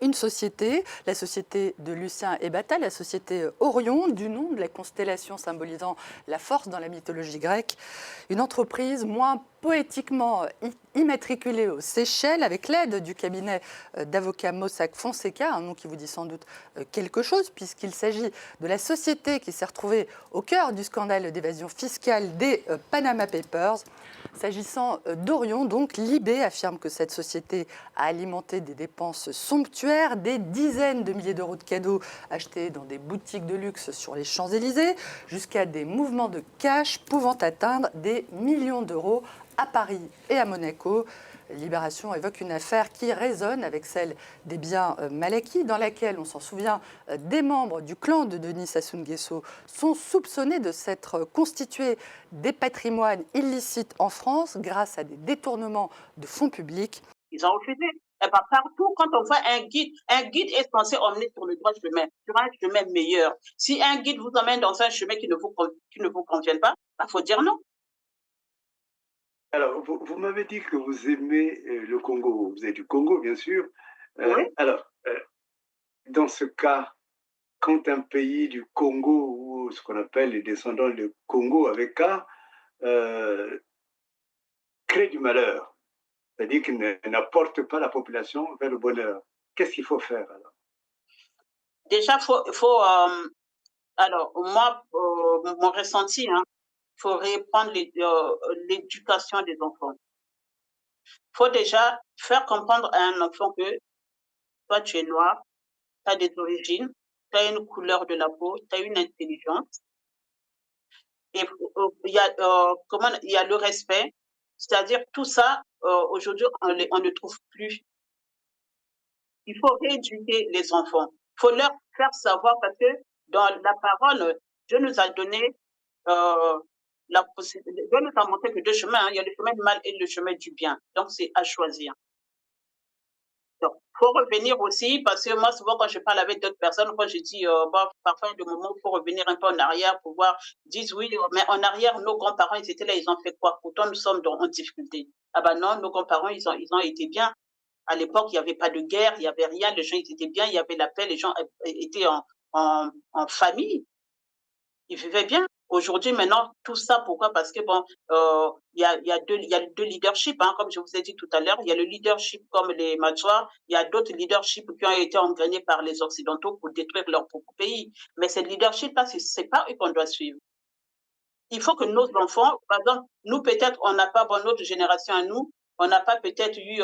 Une société, la société de Lucien Ebata, la société Orion, du nom de la constellation symbolisant la force dans la mythologie grecque. Une entreprise moins poétiquement immatriculé aux Seychelles avec l'aide du cabinet d'avocats Mossack Fonseca, un nom qui vous dit sans doute quelque chose, puisqu'il s'agit de la société qui s'est retrouvée au cœur du scandale d'évasion fiscale des Panama Papers. S'agissant d'Orion, donc, Libé affirme que cette société a alimenté des dépenses somptuaires, des dizaines de milliers d'euros de cadeaux achetés dans des boutiques de luxe sur les Champs-Élysées, jusqu'à des mouvements de cash pouvant atteindre des millions d'euros à Paris et à Monaco. Libération évoque une affaire qui résonne avec celle des biens mal acquis, dans laquelle, on s'en souvient, des membres du clan de Denis Sassou Nguesso sont soupçonnés de s'être constitués des patrimoines illicites en France grâce à des détournements de fonds publics. Ils ont refusé. Et pas partout, quand on voit un guide est censé emmener sur le droit chemin, sur un chemin meilleur. Si un guide vous emmène dans un chemin qui ne vous convient pas, il faut dire non. Alors, vous m'avez dit que vous aimez le Congo. Vous êtes du Congo, bien sûr. Oui. Alors, dans ce cas, quand un pays du Congo, ou ce qu'on appelle les descendants du Congo avec K, crée du malheur, c'est-à-dire qu'il n'apporte pas la population vers le bonheur, qu'est-ce qu'il faut faire alors? Déjà, alors, moi, mon ressenti, il faut reprendre l'éducation des enfants. Il faut déjà faire comprendre à un enfant que toi, tu es noir, tu as des origines, tu as une couleur de la peau, tu as une intelligence. Et il y a le respect, c'est-à-dire tout ça, aujourd'hui, on ne trouve plus. Il faut rééduquer les enfants. Il faut leur faire savoir parce que dans la parole, Dieu nous a donné la possibilité. Dieu nous a montré que deux chemins, il y a le chemin du mal et le chemin du bien. Donc, c'est à choisir. Donc, il faut revenir aussi, parce que moi, souvent, quand je parle avec d'autres personnes, quand je dis, parfois, de moment, il faut revenir un peu en arrière pour voir, ils disent oui, mais en arrière, nos grands-parents, ils étaient là, ils ont fait quoi? Pourtant, nous sommes en difficulté. Ah ben non, nos grands-parents, ils ont été bien. À l'époque, il n'y avait pas de guerre, il n'y avait rien, les gens ils étaient bien, il y avait la paix, les gens étaient en famille. Ils vivaient bien. Aujourd'hui, maintenant, tout ça, pourquoi? Parce que bon, il y a deux leaderships, comme je vous ai dit tout à l'heure. Il y a le leadership comme les Matswa, il y a d'autres leaderships qui ont été engrenés par les Occidentaux pour détruire leur propre pays. Mais ce leadership-là, c'est pas eux qu'on doit suivre. Il faut que nos enfants, par exemple, nous peut-être, on n'a pas, notre génération à nous, on n'a pas peut-être eu,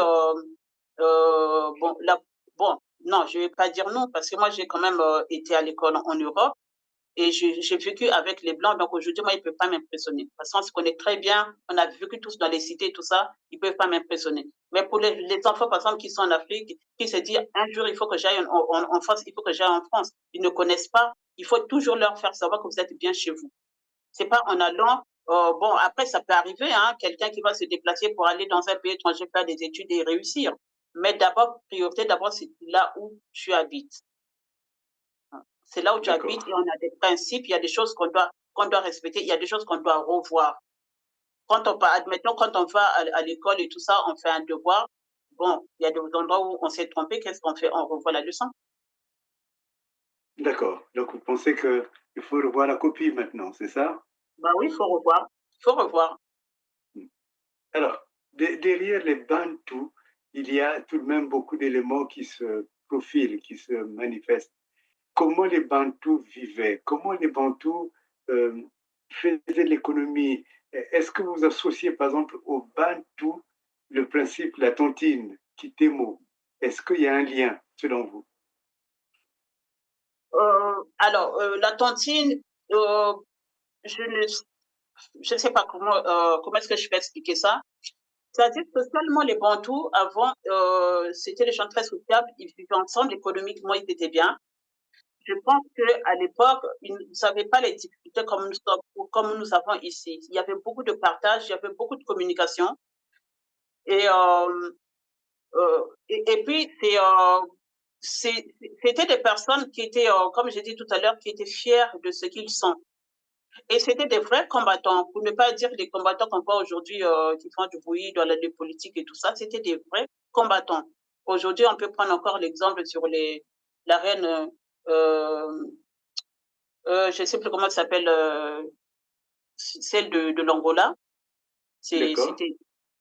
non, je vais pas dire non, parce que moi, j'ai quand même été à l'école en Europe. Et j'ai vécu avec les Blancs, donc aujourd'hui, moi, ils ne peuvent pas m'impressionner. Parce qu'on se connaît très bien, on a vécu tous dans les cités, tout ça, ils ne peuvent pas m'impressionner. Mais pour les enfants, par exemple, qui sont en Afrique, qui se disent, un jour, il faut que j'aille en France, il faut que j'aille en France. Ils ne connaissent pas. Il faut toujours leur faire savoir que vous êtes bien chez vous. C'est pas en allant, après, ça peut arriver, quelqu'un qui va se déplacer pour aller dans un pays étranger, faire des études et réussir. Mais d'abord, priorité, c'est là où tu habites. C'est là où tu habites et on a des principes, il y a des choses qu'on doit respecter, il y a des choses qu'on doit revoir. Admettons, quand on va à l'école et tout ça, on fait un devoir. Bon, il y a des endroits où on s'est trompé, qu'est-ce qu'on fait? On revoit la leçon. D'accord. Donc, vous pensez qu'il faut revoir la copie maintenant, c'est ça? Bah oui, il faut revoir. Il faut revoir. Alors, derrière les Bantous, il y a tout de même beaucoup d'éléments qui se profilent, qui se manifestent. Comment les Bantous vivaient? Comment les Bantous faisaient de l'économie? Est-ce que vous associez, par exemple, aux Bantous le principe, la tontine, kitemo? Est-ce qu'il y a un lien, selon vous? La tontine, je ne sais pas comment est-ce que je peux expliquer ça. C'est-à-dire que seulement les Bantous, avant, c'était des gens très sociables, ils vivaient ensemble, économiquement, ils étaient bien. Je pense qu'à l'époque, ils ne savaient pas les difficultés comme nous avons ici. Il y avait beaucoup de partage, il y avait beaucoup de communication. Et puis, c'était des personnes qui étaient, comme j'ai dit tout à l'heure, qui étaient fiers de ce qu'ils sont. Et c'était des vrais combattants, pour ne pas dire les combattants qu'on voit aujourd'hui qui font du bruit dans la politique et tout ça. C'était des vrais combattants. Aujourd'hui, on peut prendre encore l'exemple sur la reine... je ne sais plus comment elle s'appelle, celle de l'Angola. C'était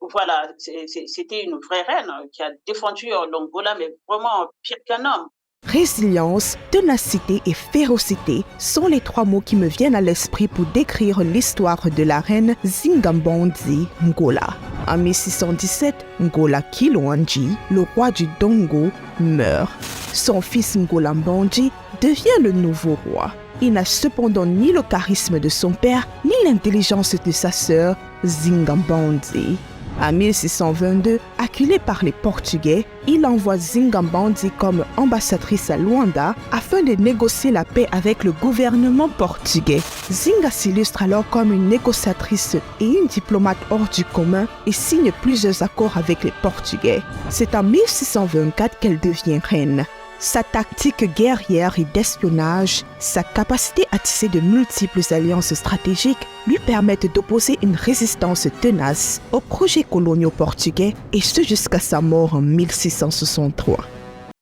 voilà, c'était une vraie reine qui a défendu l'Angola, mais vraiment pire qu'un homme. Résilience, ténacité et férocité sont les trois mots qui me viennent à l'esprit pour décrire l'histoire de la reine Zingambondzi Ngola. En 1617, Ngola Kilwanji, le roi du Dongo, meurt. Son fils Ngola Mbondji devient le nouveau roi. Il n'a cependant ni le charisme de son père, ni l'intelligence de sa sœur Zingambondzi. En 1622, acculé par les Portugais, il envoie Zingambondzi comme ambassadrice à Luanda afin de négocier la paix avec le gouvernement portugais. Zinga s'illustre alors comme une négociatrice et une diplomate hors du commun et signe plusieurs accords avec les Portugais. C'est en 1624 qu'elle devient reine. Sa tactique guerrière et d'espionnage, sa capacité à tisser de multiples alliances stratégiques lui permettent d'opposer une résistance tenace aux projets coloniaux portugais, et ce jusqu'à sa mort en 1663.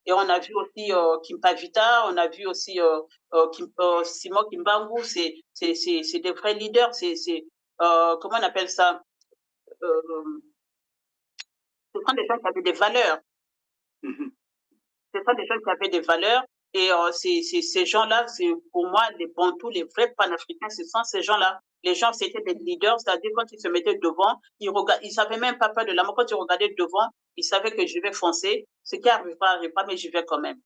Et on a vu aussi Kimpa Vita, on a vu aussi Simon Kimbangu, c'est des vrais leaders, comment on appelle ça, ce sont des gens qui avaient des valeurs. Ce sont des gens qui avaient des valeurs, et ces gens-là, c'est pour moi les Bantous, les vrais panafricains, ce sont ces gens-là. Les gens, c'était des leaders, c'est-à-dire quand ils se mettaient devant, ils savaient même pas peur de la mort. Quand ils regardaient devant, ils savaient que je vais foncer. Ce qui arrive pas, mais j'y vais quand même.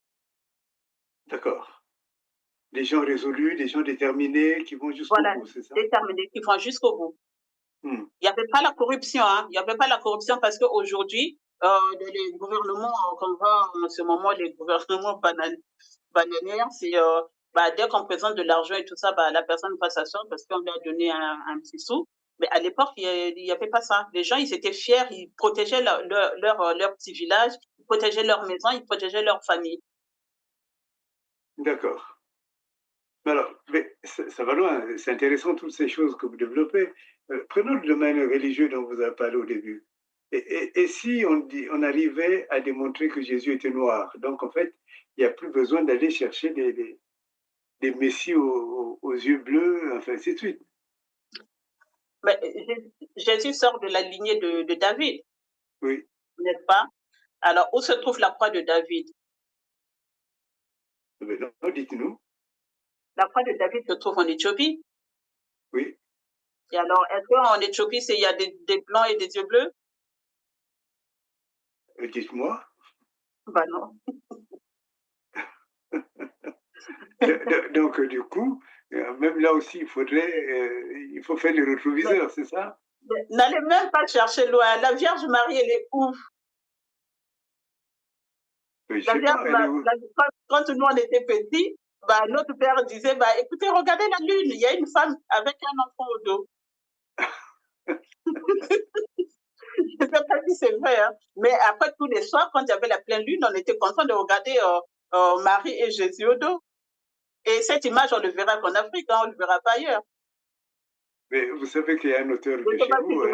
D'accord. Des gens résolus, des gens déterminés qui vont jusqu'au bout, c'est ça? Déterminés, qui vont jusqu'au bout. Il n'y avait pas la corruption, hein. Il n'y avait pas la corruption parce qu'aujourd'hui, les gouvernements qu'on voit en ce moment, les gouvernements bananières, c'est dès qu'on présente de l'argent et tout ça, la personne va s'asseoir parce qu'on lui a donné un petit sou. Mais à l'époque, il n'y avait pas ça. Les gens, ils étaient fiers, ils protégeaient leur petit village, ils protégeaient leur maison, ils protégeaient leur famille. D'accord. Alors, mais ça va loin, c'est intéressant toutes ces choses que vous développez. Prenons le domaine religieux dont vous avez parlé au début. Et si on arrivait à démontrer que Jésus était noir, donc en fait, il n'y a plus besoin d'aller chercher des messies aux yeux bleus, enfin, ainsi de suite. Mais Jésus sort de la lignée de David. Oui. N'est-ce pas? Alors, où se trouve la croix de David? Mais non, dites-nous. La croix de David se trouve en Éthiopie. Oui. Et alors, est-ce qu'en Éthiopie, il y a des blancs et des yeux bleus? Dites-moi. Non. Donc, du coup, même là aussi, il faut faire le rétroviseur, c'est ça? N'allez même pas chercher loin. La Vierge Marie, elle est où? La Vierge Marie, quand nous on était petits, notre père disait, écoutez, regardez la lune, il y a une femme avec un enfant au dos. Je ne sais pas si c'est vrai, hein. Mais après tous les soirs, quand il y avait la pleine lune, on était content de regarder Marie et Jésus au dos. Et cette image, on ne le verra qu'en Afrique, hein, on ne le verra pas ailleurs. Mais vous savez qu'il y a un auteur de chez vous,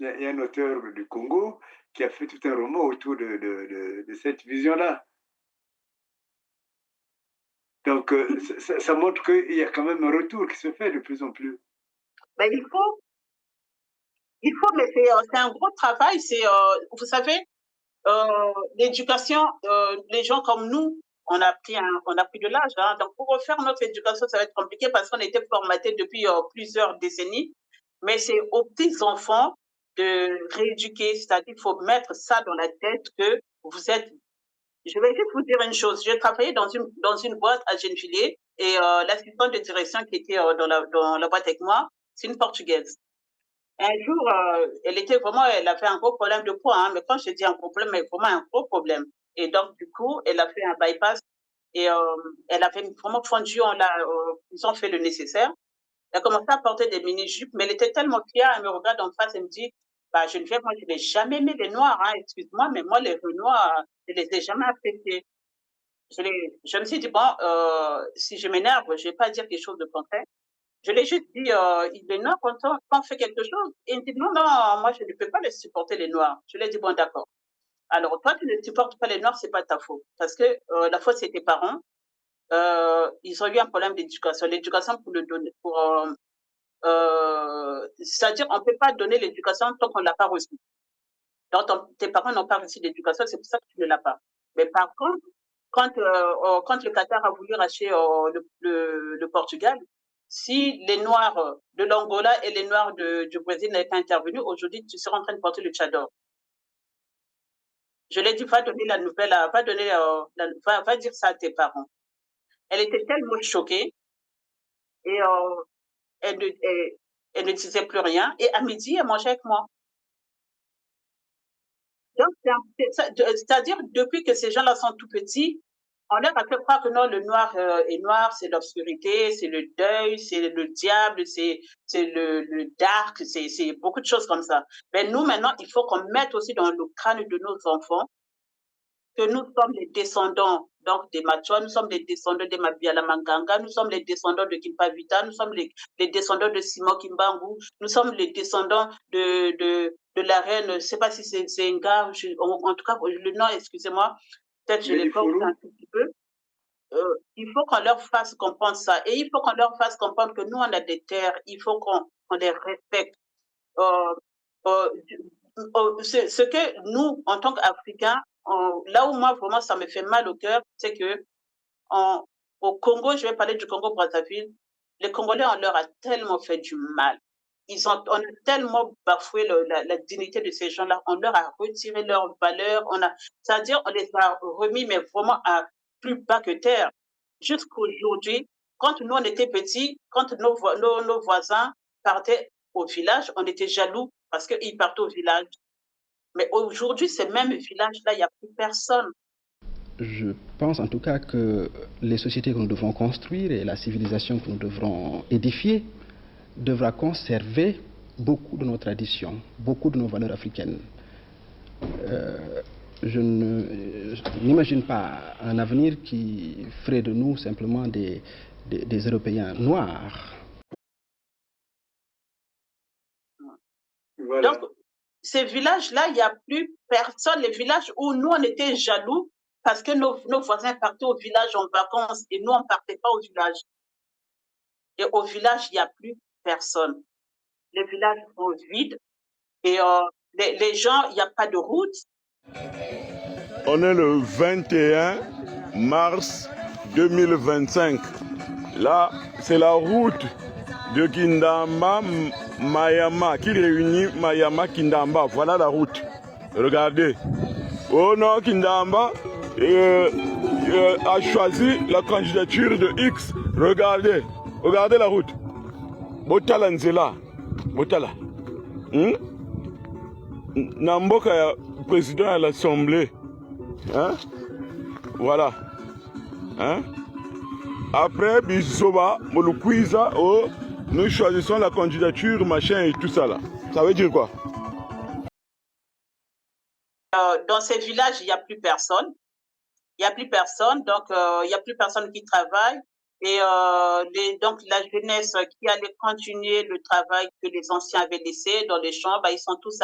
il y a un auteur du Congo qui a fait tout un roman autour de cette vision-là. Donc, ça montre qu'il y a quand même un retour qui se fait de plus en plus. Il faut, mais c'est un gros travail. Vous savez, l'éducation, les gens comme nous, on a pris de l'âge. Hein. Donc, pour refaire notre éducation, ça va être compliqué parce qu'on a été formatés depuis plusieurs décennies. Mais c'est aux petits-enfants de rééduquer. C'est-à-dire qu'il faut mettre ça dans la tête que vous êtes... Je vais juste vous dire une chose. J'ai travaillé dans une boîte à Gennevilliers et l'assistante de direction qui était dans la boîte avec moi, c'est une Portugaise. Un jour, elle avait un gros problème de poids, hein, mais quand je dis un gros problème, mais vraiment un gros problème. Et donc, du coup, elle a fait un bypass et elle avait vraiment fondu, ils ont fait le nécessaire. Elle a commencé à porter des mini-jupes, mais elle était tellement fière, elle me regarde en face, elle me dit, Geneviève, moi, je n'ai jamais aimé les Noirs, hein, excuse-moi, mais moi, les Renois, je ne les ai jamais appréciés. Je me suis dit, si je m'énerve, je ne vais pas dire quelque chose de concret. Je l'ai juste dit, les Noirs, quand on fait quelque chose, et il me dit, non, moi, je ne peux pas les supporter, les Noirs. Je lui ai dit, bon, d'accord. Alors, toi, tu ne supportes pas les Noirs, ce n'est pas ta faute. Parce que la faute, c'est tes parents. Ils ont eu un problème d'éducation. L'éducation pour c'est-à-dire on ne peut pas donner l'éducation tant qu'on ne l'a pas reçue. Donc, tes parents n'ont pas reçu d'éducation, c'est pour ça que tu ne l'as pas. Mais par contre, quand le Qatar a voulu racheter le Portugal, si les Noirs de l'Angola et les Noirs du Brésil n'avaient pas intervenu, aujourd'hui, tu serais en train de porter le tchador. Je l'ai dit, va donner la nouvelle, va dire ça à tes parents. Elle était tellement choquée et elle ne disait plus rien. Et à midi, elle mangeait avec moi. Donc, c'est-à-dire, depuis que ces gens-là sont tout petits, on leur a fait croire que non, le noir est noir, c'est l'obscurité, c'est le deuil, c'est le diable, c'est le dark, c'est beaucoup de choses comme ça. Mais nous, maintenant, il faut qu'on mette aussi dans le crâne de nos enfants que nous sommes les descendants donc des Machua, nous sommes les descendants de Mabiala Manganga, nous sommes les descendants de Kimpavita, nous sommes les descendants de Simon Kimbangu, nous sommes les descendants de la reine, je ne sais pas si c'est Zenga, en tout cas, le nom, excusez-moi, peut-être je l'ai pas un tout petit peu. Il faut qu'on leur fasse comprendre ça. Et il faut qu'on leur fasse comprendre que nous, on a des terres, il faut qu'on les respecte. Ce que nous, en tant qu'Africains, là où moi, vraiment, ça me fait mal au cœur, c'est que au Congo, je vais parler du Congo-Brazzaville, les Congolais, on leur a tellement fait du mal. On a tellement bafoué la dignité de ces gens-là. On leur a retiré leurs valeurs. C'est-à-dire, on les a remis, mais vraiment à plus bas que terre. Jusqu'aujourd'hui, quand nous, on était petits, quand nos voisins partaient au village, on était jaloux parce qu'ils partaient au village. Mais aujourd'hui, ces mêmes villages-là, il n'y a plus personne. Je pense en tout cas que les sociétés que nous devons construire et la civilisation que nous devrons édifier devra conserver beaucoup de nos traditions, beaucoup de nos valeurs africaines. Je n'imagine pas un avenir qui ferait de nous simplement des Européens noirs. Voilà. Donc, ces villages-là, il n'y a plus personne. Les villages où nous, on était jaloux parce que nos voisins partaient au village en vacances et nous, on ne partait pas au village. Et au village, il n'y a plus personne. Les villages sont vides et les gens, il n'y a pas de route. On est le 21 mars 2025. Là, c'est la route de Kindamba, Mayama, qui réunit Mayama, Kindamba. Voilà la route. Regardez. Oh non, Kindamba a choisi la candidature de X. Regardez. Regardez la route. Botala Nzela. Botala. Namboka, président à l'Assemblée. Hein? Voilà. Hein? Après, Bisoba, Molukuiza, oh, nous choisissons la candidature, machin et tout ça là. Ça veut dire quoi? Dans ces villages, il n'y a plus personne. Il n'y a plus personne, donc il n'y a plus personne qui travaille. Et donc la jeunesse qui allait continuer le travail que les anciens avaient laissé dans les champs, ils sont tous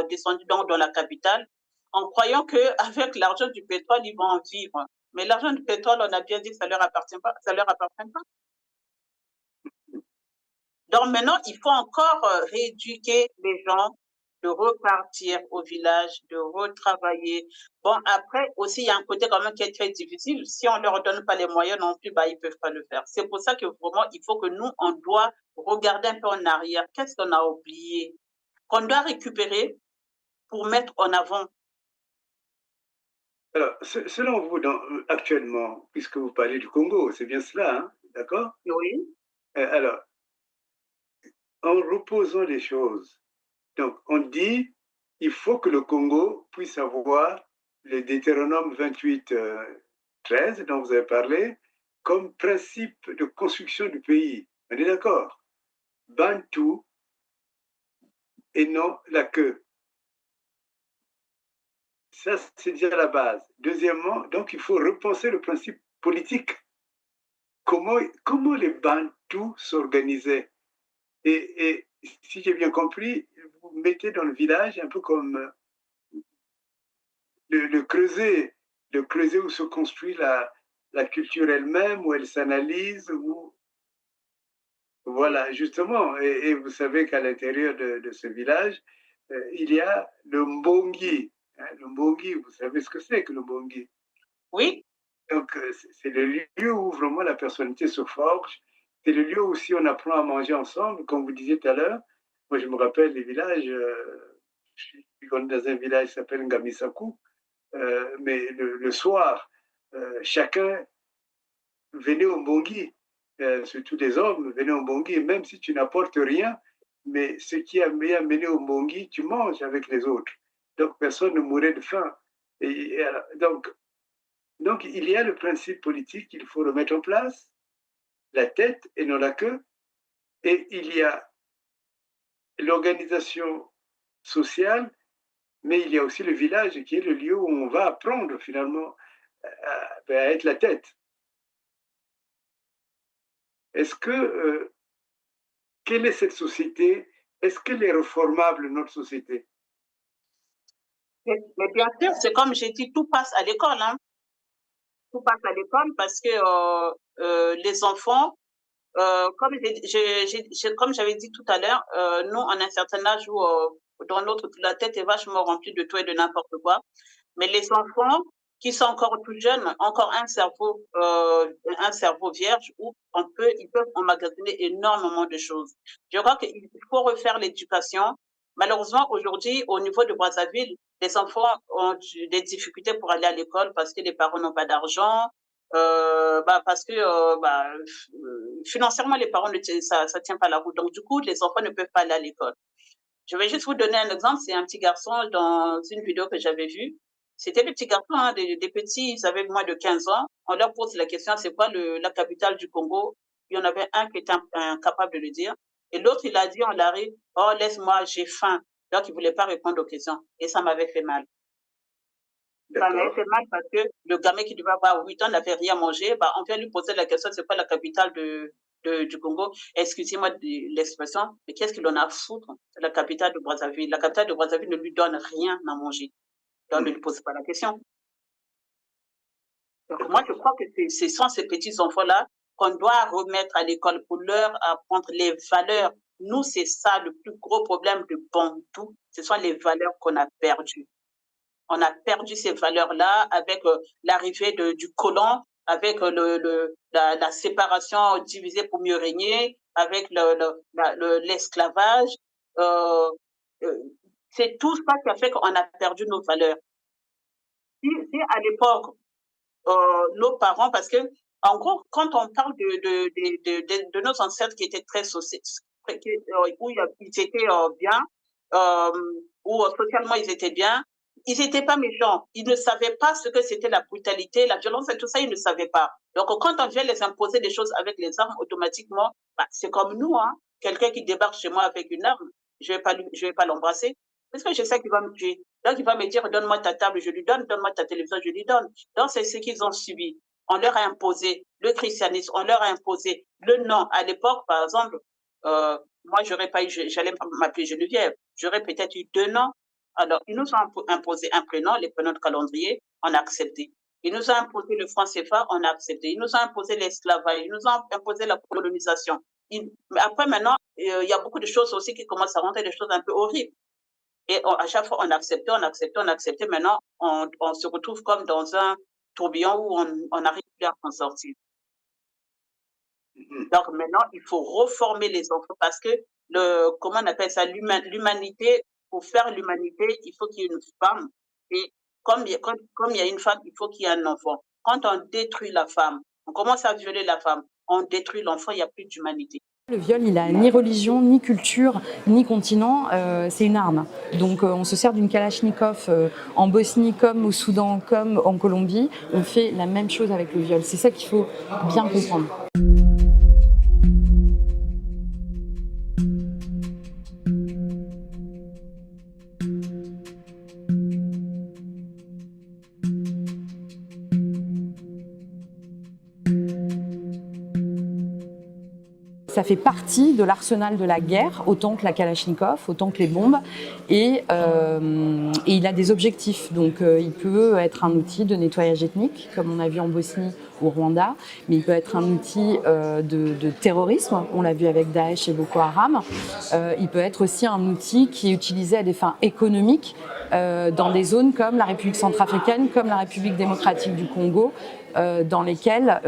descendus dans la capitale en croyant qu'avec l'argent du pétrole, ils vont en vivre. Mais l'argent du pétrole, on a bien dit que ça ne leur appartient pas. Ça leur appartient pas. Donc maintenant, il faut encore rééduquer les gens, de repartir au village, de retravailler. Bon, après aussi, il y a un côté quand même qui est très difficile. Si on ne leur donne pas les moyens non plus, ils ne peuvent pas le faire. C'est pour ça que vraiment, il faut que nous, on doit regarder un peu en arrière. Qu'est-ce qu'on a oublié? Qu'on doit récupérer pour mettre en avant. Alors, selon vous, actuellement, puisque vous parlez du Congo, c'est bien cela, hein? D'accord? Oui. Alors, en reposant les choses, donc on dit il faut que le Congo puisse avoir le Deutéronome 28, 13 dont vous avez parlé comme principe de construction du pays. On est d'accord? Bantu et non la queue. Ça, c'est déjà la base. Deuxièmement, donc il faut repenser le principe politique. Comment les Bantous s'organisaient? Et si j'ai bien compris, vous mettez dans le village un peu comme le creuset où se construit la culture elle-même, où elle s'analyse, où Voilà, justement. Et vous savez qu'à l'intérieur de ce village, il y a le Mbongi. Hein, le Mbongi, vous savez ce que c'est que le Mbongi? Oui. Donc, c'est le lieu où vraiment la personnalité se forge. C'est le lieu où aussi on apprend à manger ensemble, comme vous disiez tout à l'heure. Moi, je me rappelle les villages. Je suis dans un village qui s'appelle Ngamisaku. Mais le soir, chacun venait au Mbongi. Surtout les hommes venaient au Mbongi. Même si tu n'apportes rien, mais ce qui est amené au Mbongi, tu manges avec les autres. Donc, personne ne mourait de faim. Donc, il y a le principe politique qu'il faut remettre en place, la tête et non la queue, et il y a l'organisation sociale, mais il y a aussi le village qui est le lieu où on va apprendre finalement à être la tête. Est-ce que, quelle est cette société? Est-ce qu'elle est réformable, notre société? Mais bien sûr, c'est comme j'ai dit, tout passe à l'école. Hein. Tout passe à l'école parce que les enfants, comme j'avais dit tout à l'heure, nous, on a un certain âge où dans la tête est vachement remplie de tout et de n'importe quoi. Mais les enfants qui sont encore tout jeunes, encore un cerveau vierge où ils peuvent emmagasiner énormément de choses. Je crois qu'il faut refaire l'éducation. Malheureusement, aujourd'hui, au niveau de Brazzaville, les enfants ont des difficultés pour aller à l'école parce que les parents n'ont pas d'argent, parce que financièrement, les parents, ça tient pas la route. Donc, du coup, les enfants ne peuvent pas aller à l'école. Je vais juste vous donner un exemple. C'est un petit garçon dans une vidéo que j'avais vue. C'était des petits garçons, hein, des petits, ils avaient moins de 15 ans. On leur pose la question, c'est quoi la capitale du Congo? Il y en avait un qui était incapable de le dire. Et l'autre, il a dit en l'arrêt, oh, laisse-moi, j'ai faim. Donc, il ne voulait pas répondre aux questions. Et ça m'avait fait mal. Ça m'avait fait mal parce que le gamin qui devait avoir 8 ans n'avait rien mangé. On vient lui poser la question, c'est quoi la capitale du Congo? Excusez-moi de l'expression, mais qu'est-ce qu'il en a à foutre? La capitale de Brazzaville. La capitale de Brazzaville ne lui donne rien à manger. Donc, ne lui pose pas la question. Donc, moi, je crois que ce sont ces petits enfants-là qu'on doit remettre à l'école pour leur apprendre les valeurs. Nous, c'est ça le plus gros problème de Bantou. Ce sont les valeurs qu'on a perdues. On a perdu ces valeurs-là avec l'arrivée du colon, avec la séparation divisée pour mieux régner, avec l'esclavage. C'est tout ça qui a fait qu'on a perdu nos valeurs. Si à l'époque, nos parents, parce que, en gros, quand on parle de nos ancêtres qui étaient très où ils étaient bien, où socialement ils étaient bien, ils n'étaient pas méchants. Ils ne savaient pas ce que c'était la brutalité, la violence et tout ça, ils ne savaient pas. Donc, quand on vient les imposer des choses avec les armes, automatiquement, c'est comme nous, hein. Quelqu'un qui débarque chez moi avec une arme, je vais pas l'embrasser, parce que je sais qu'il va me tuer. Donc, il va me dire, donne-moi ta table, je lui donne, donne-moi ta télévision, je lui donne. Donc, c'est ce qu'ils ont subi. On leur a imposé le christianisme, on leur a imposé le nom. À l'époque, par exemple, moi, j'allais m'appeler Geneviève, j'aurais peut-être eu 2 noms. Alors, ils nous ont imposé un prénom, les prénoms de calendrier, on a accepté. Ils nous ont imposé le franc CFA, on a accepté. Ils nous ont imposé l'esclavage, ils nous ont imposé la colonisation. Mais après, maintenant, il y a beaucoup de choses aussi qui commencent à rentrer, des choses un peu horribles. Et à chaque fois, on acceptait. Maintenant, on se retrouve comme dans un tourbillon où on n'arrive plus à s'en sortir. Donc maintenant, il faut reformer les enfants parce que, comment on appelle ça, l'humanité, pour faire l'humanité, il faut qu'il y ait une femme. Et comme il y a une femme, il faut qu'il y ait un enfant. Quand on détruit la femme, on commence à violer la femme, on détruit l'enfant, il n'y a plus d'humanité. Le viol, il n'a ni religion, ni culture, ni continent, c'est une arme. Donc on se sert d'une kalachnikov en Bosnie comme au Soudan, comme en Colombie. On fait la même chose avec le viol. C'est ça qu'il faut bien comprendre. Ça fait partie de l'arsenal de la guerre, autant que la Kalachnikov, autant que les bombes, et il a des objectifs. Donc il peut être un outil de nettoyage ethnique, comme on a vu en Bosnie ou au Rwanda, mais il peut être un outil de terrorisme, on l'a vu avec Daesh et Boko Haram. Il peut être aussi un outil qui est utilisé à des fins économiques dans des zones comme la République centrafricaine, comme la République démocratique du Congo, dans lesquelles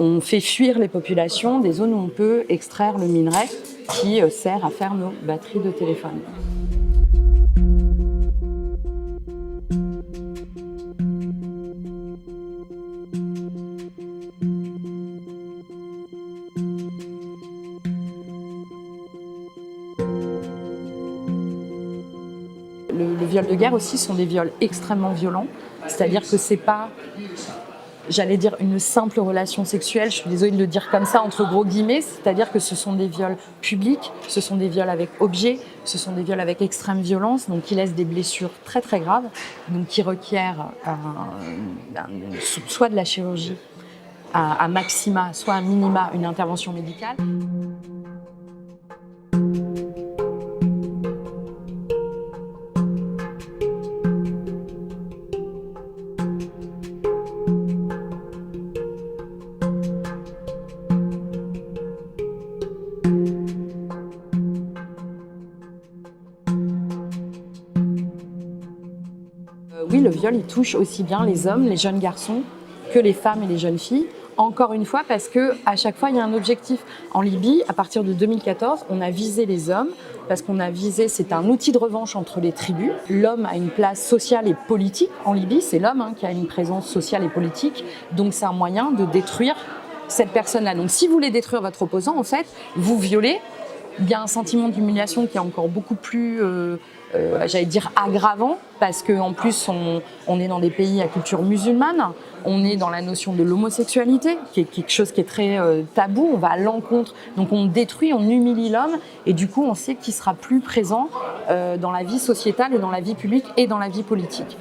on fait fuir les populations des zones où on peut extraire le minerai qui sert à faire nos batteries de téléphone. Le viol de guerre aussi sont des viols extrêmement violents, c'est-à-dire que c'est pas, j'allais dire, une simple relation sexuelle, je suis désolée de le dire comme ça, entre gros guillemets, c'est-à-dire que ce sont des viols publics, ce sont des viols avec objet, ce sont des viols avec extrême violence, donc qui laissent des blessures très très graves, donc qui requièrent soit de la chirurgie à maxima, soit à minima une intervention médicale. Oui, le viol, il touche aussi bien les hommes, les jeunes garçons, que les femmes et les jeunes filles. Encore une fois, parce qu'à chaque fois, il y a un objectif. En Libye, à partir de 2014, on a visé les hommes, parce qu'on a visé, c'est un outil de revanche entre les tribus. L'homme a une place sociale et politique en Libye, c'est l'homme qui a une présence sociale et politique, donc c'est un moyen de détruire cette personne-là. Donc si vous voulez détruire votre opposant, en fait, vous violez. Il y a un sentiment d'humiliation qui est encore beaucoup plus, j'allais dire, aggravant, parce qu'en plus, on est dans des pays à culture musulmane, on est dans la notion de l'homosexualité, qui est quelque chose qui est très tabou, on va à l'encontre, donc on détruit, on humilie l'homme, et du coup, on sait qu'il sera plus présent dans la vie sociétale et dans la vie publique et dans la vie politique.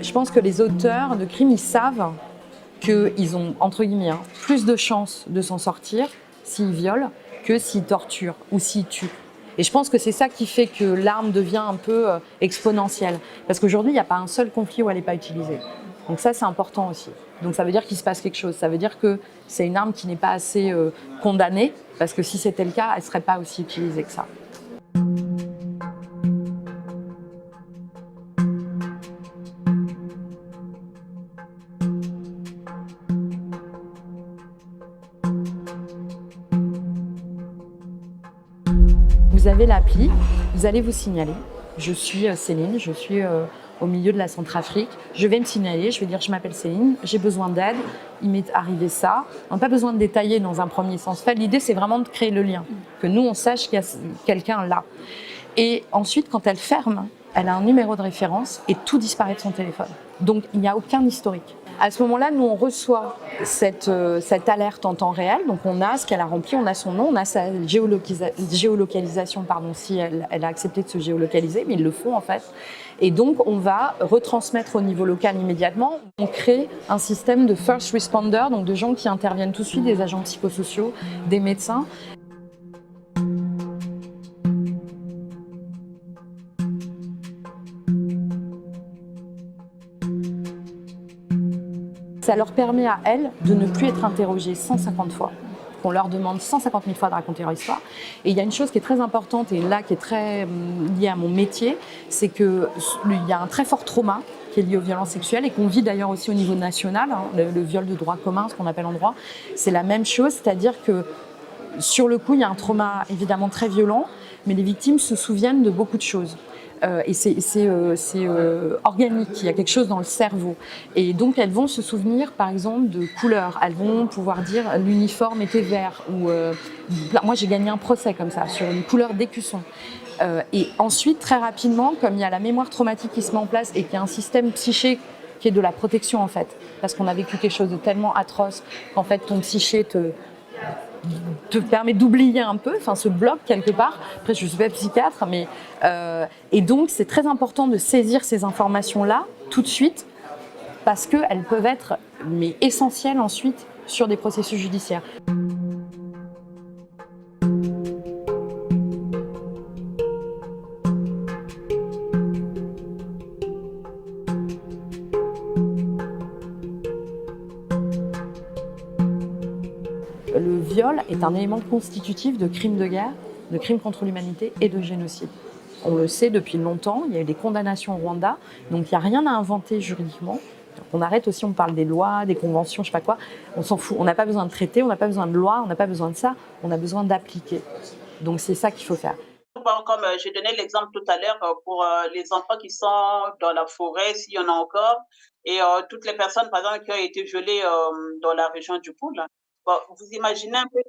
Je pense que les auteurs de crimes, ils savent qu'ils ont, entre guillemets, plus de chances de s'en sortir s'ils violent que s'ils torturent ou s'ils tuent. Et je pense que c'est ça qui fait que l'arme devient un peu exponentielle. Parce qu'aujourd'hui, il n'y a pas un seul conflit où elle n'est pas utilisée. Donc ça, c'est important aussi. Donc ça veut dire qu'il se passe quelque chose. Ça veut dire que c'est une arme qui n'est pas assez condamnée, parce que si c'était le cas, elle ne serait pas aussi utilisée que ça. Vous avez l'appli, vous allez vous signaler. Je suis Céline, je suis au milieu de la Centrafrique. Je vais me signaler, je vais dire je m'appelle Céline, j'ai besoin d'aide, il m'est arrivé ça. On n'a pas besoin de détailler dans un premier sens. L'idée, c'est vraiment de créer le lien, que nous, on sache qu'il y a quelqu'un là. Et ensuite, quand elle ferme, elle a un numéro de référence et tout disparaît de son téléphone. Donc, il n'y a aucun historique. À ce moment-là, nous, on reçoit cette alerte en temps réel. Donc, on a ce qu'elle a rempli, on a son nom, on a sa géolocalisation, si elle a accepté de se géolocaliser, mais ils le font en fait. Et donc, on va retransmettre au niveau local immédiatement. On crée un système de first responder, donc de gens qui interviennent tout de suite, des agents psychosociaux, des médecins. Ça leur permet à elles de ne plus être interrogées 150 fois. On leur demande 150 000 fois de raconter leur histoire. Et il y a une chose qui est très importante et là qui est très liée à mon métier, c'est qu'il y a un très fort trauma qui est lié aux violences sexuelles et qu'on vit d'ailleurs aussi au niveau national, le viol de droit commun, ce qu'on appelle en droit. C'est la même chose, c'est-à-dire que sur le coup, il y a un trauma évidemment très violent, mais les victimes se souviennent de beaucoup de choses. Et c'est organique, il y a quelque chose dans le cerveau. Et donc elles vont se souvenir par exemple de couleurs, elles vont pouvoir dire l'uniforme était vert. Ou, moi j'ai gagné un procès comme ça, sur une couleur d'écusson. Et ensuite très rapidement, comme il y a la mémoire traumatique qui se met en place et qu'il y a un système psychique qui est de la protection en fait, parce qu'on a vécu quelque chose de tellement atroce qu'en fait ton psyché te permet d'oublier un peu, enfin se bloque quelque part. Après, je ne suis pas psychiatre, mais et donc c'est très important de saisir ces informations-là tout de suite parce qu'elles peuvent être essentielles ensuite sur des processus judiciaires. Le viol est un élément constitutif de crimes de guerre, de crimes contre l'humanité et de génocide. On le sait depuis longtemps, il y a eu des condamnations au Rwanda, donc il n'y a rien à inventer juridiquement. Donc on arrête aussi, on parle des lois, des conventions, je ne sais pas quoi, on s'en fout. On n'a pas besoin de traiter, on n'a pas besoin de loi, on n'a pas besoin de ça, on a besoin d'appliquer. Donc c'est ça qu'il faut faire. Comme j'ai donné l'exemple tout à l'heure pour les enfants qui sont dans la forêt, s'il y en a encore, et toutes les personnes, par exemple, qui ont été violées dans la région du Poul. Vous imaginez un peu.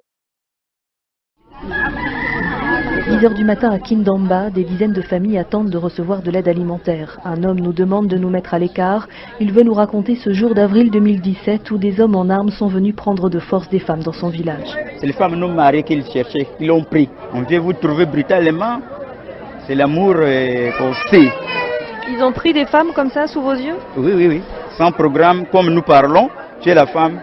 10h du matin à Kindamba, des dizaines de familles attendent de recevoir de l'aide alimentaire. Un homme nous demande de nous mettre à l'écart. Il veut nous raconter ce jour d'avril 2017 où des hommes en armes sont venus prendre de force des femmes dans son village. C'est les femmes non mariées qu'ils cherchaient, qu'ils l'ont pris. On vient vous trouver brutalement. C'est l'amour qu'on sait. Ils ont pris des femmes comme ça sous vos yeux? Oui. Sans programme, comme nous parlons, tu es la femme.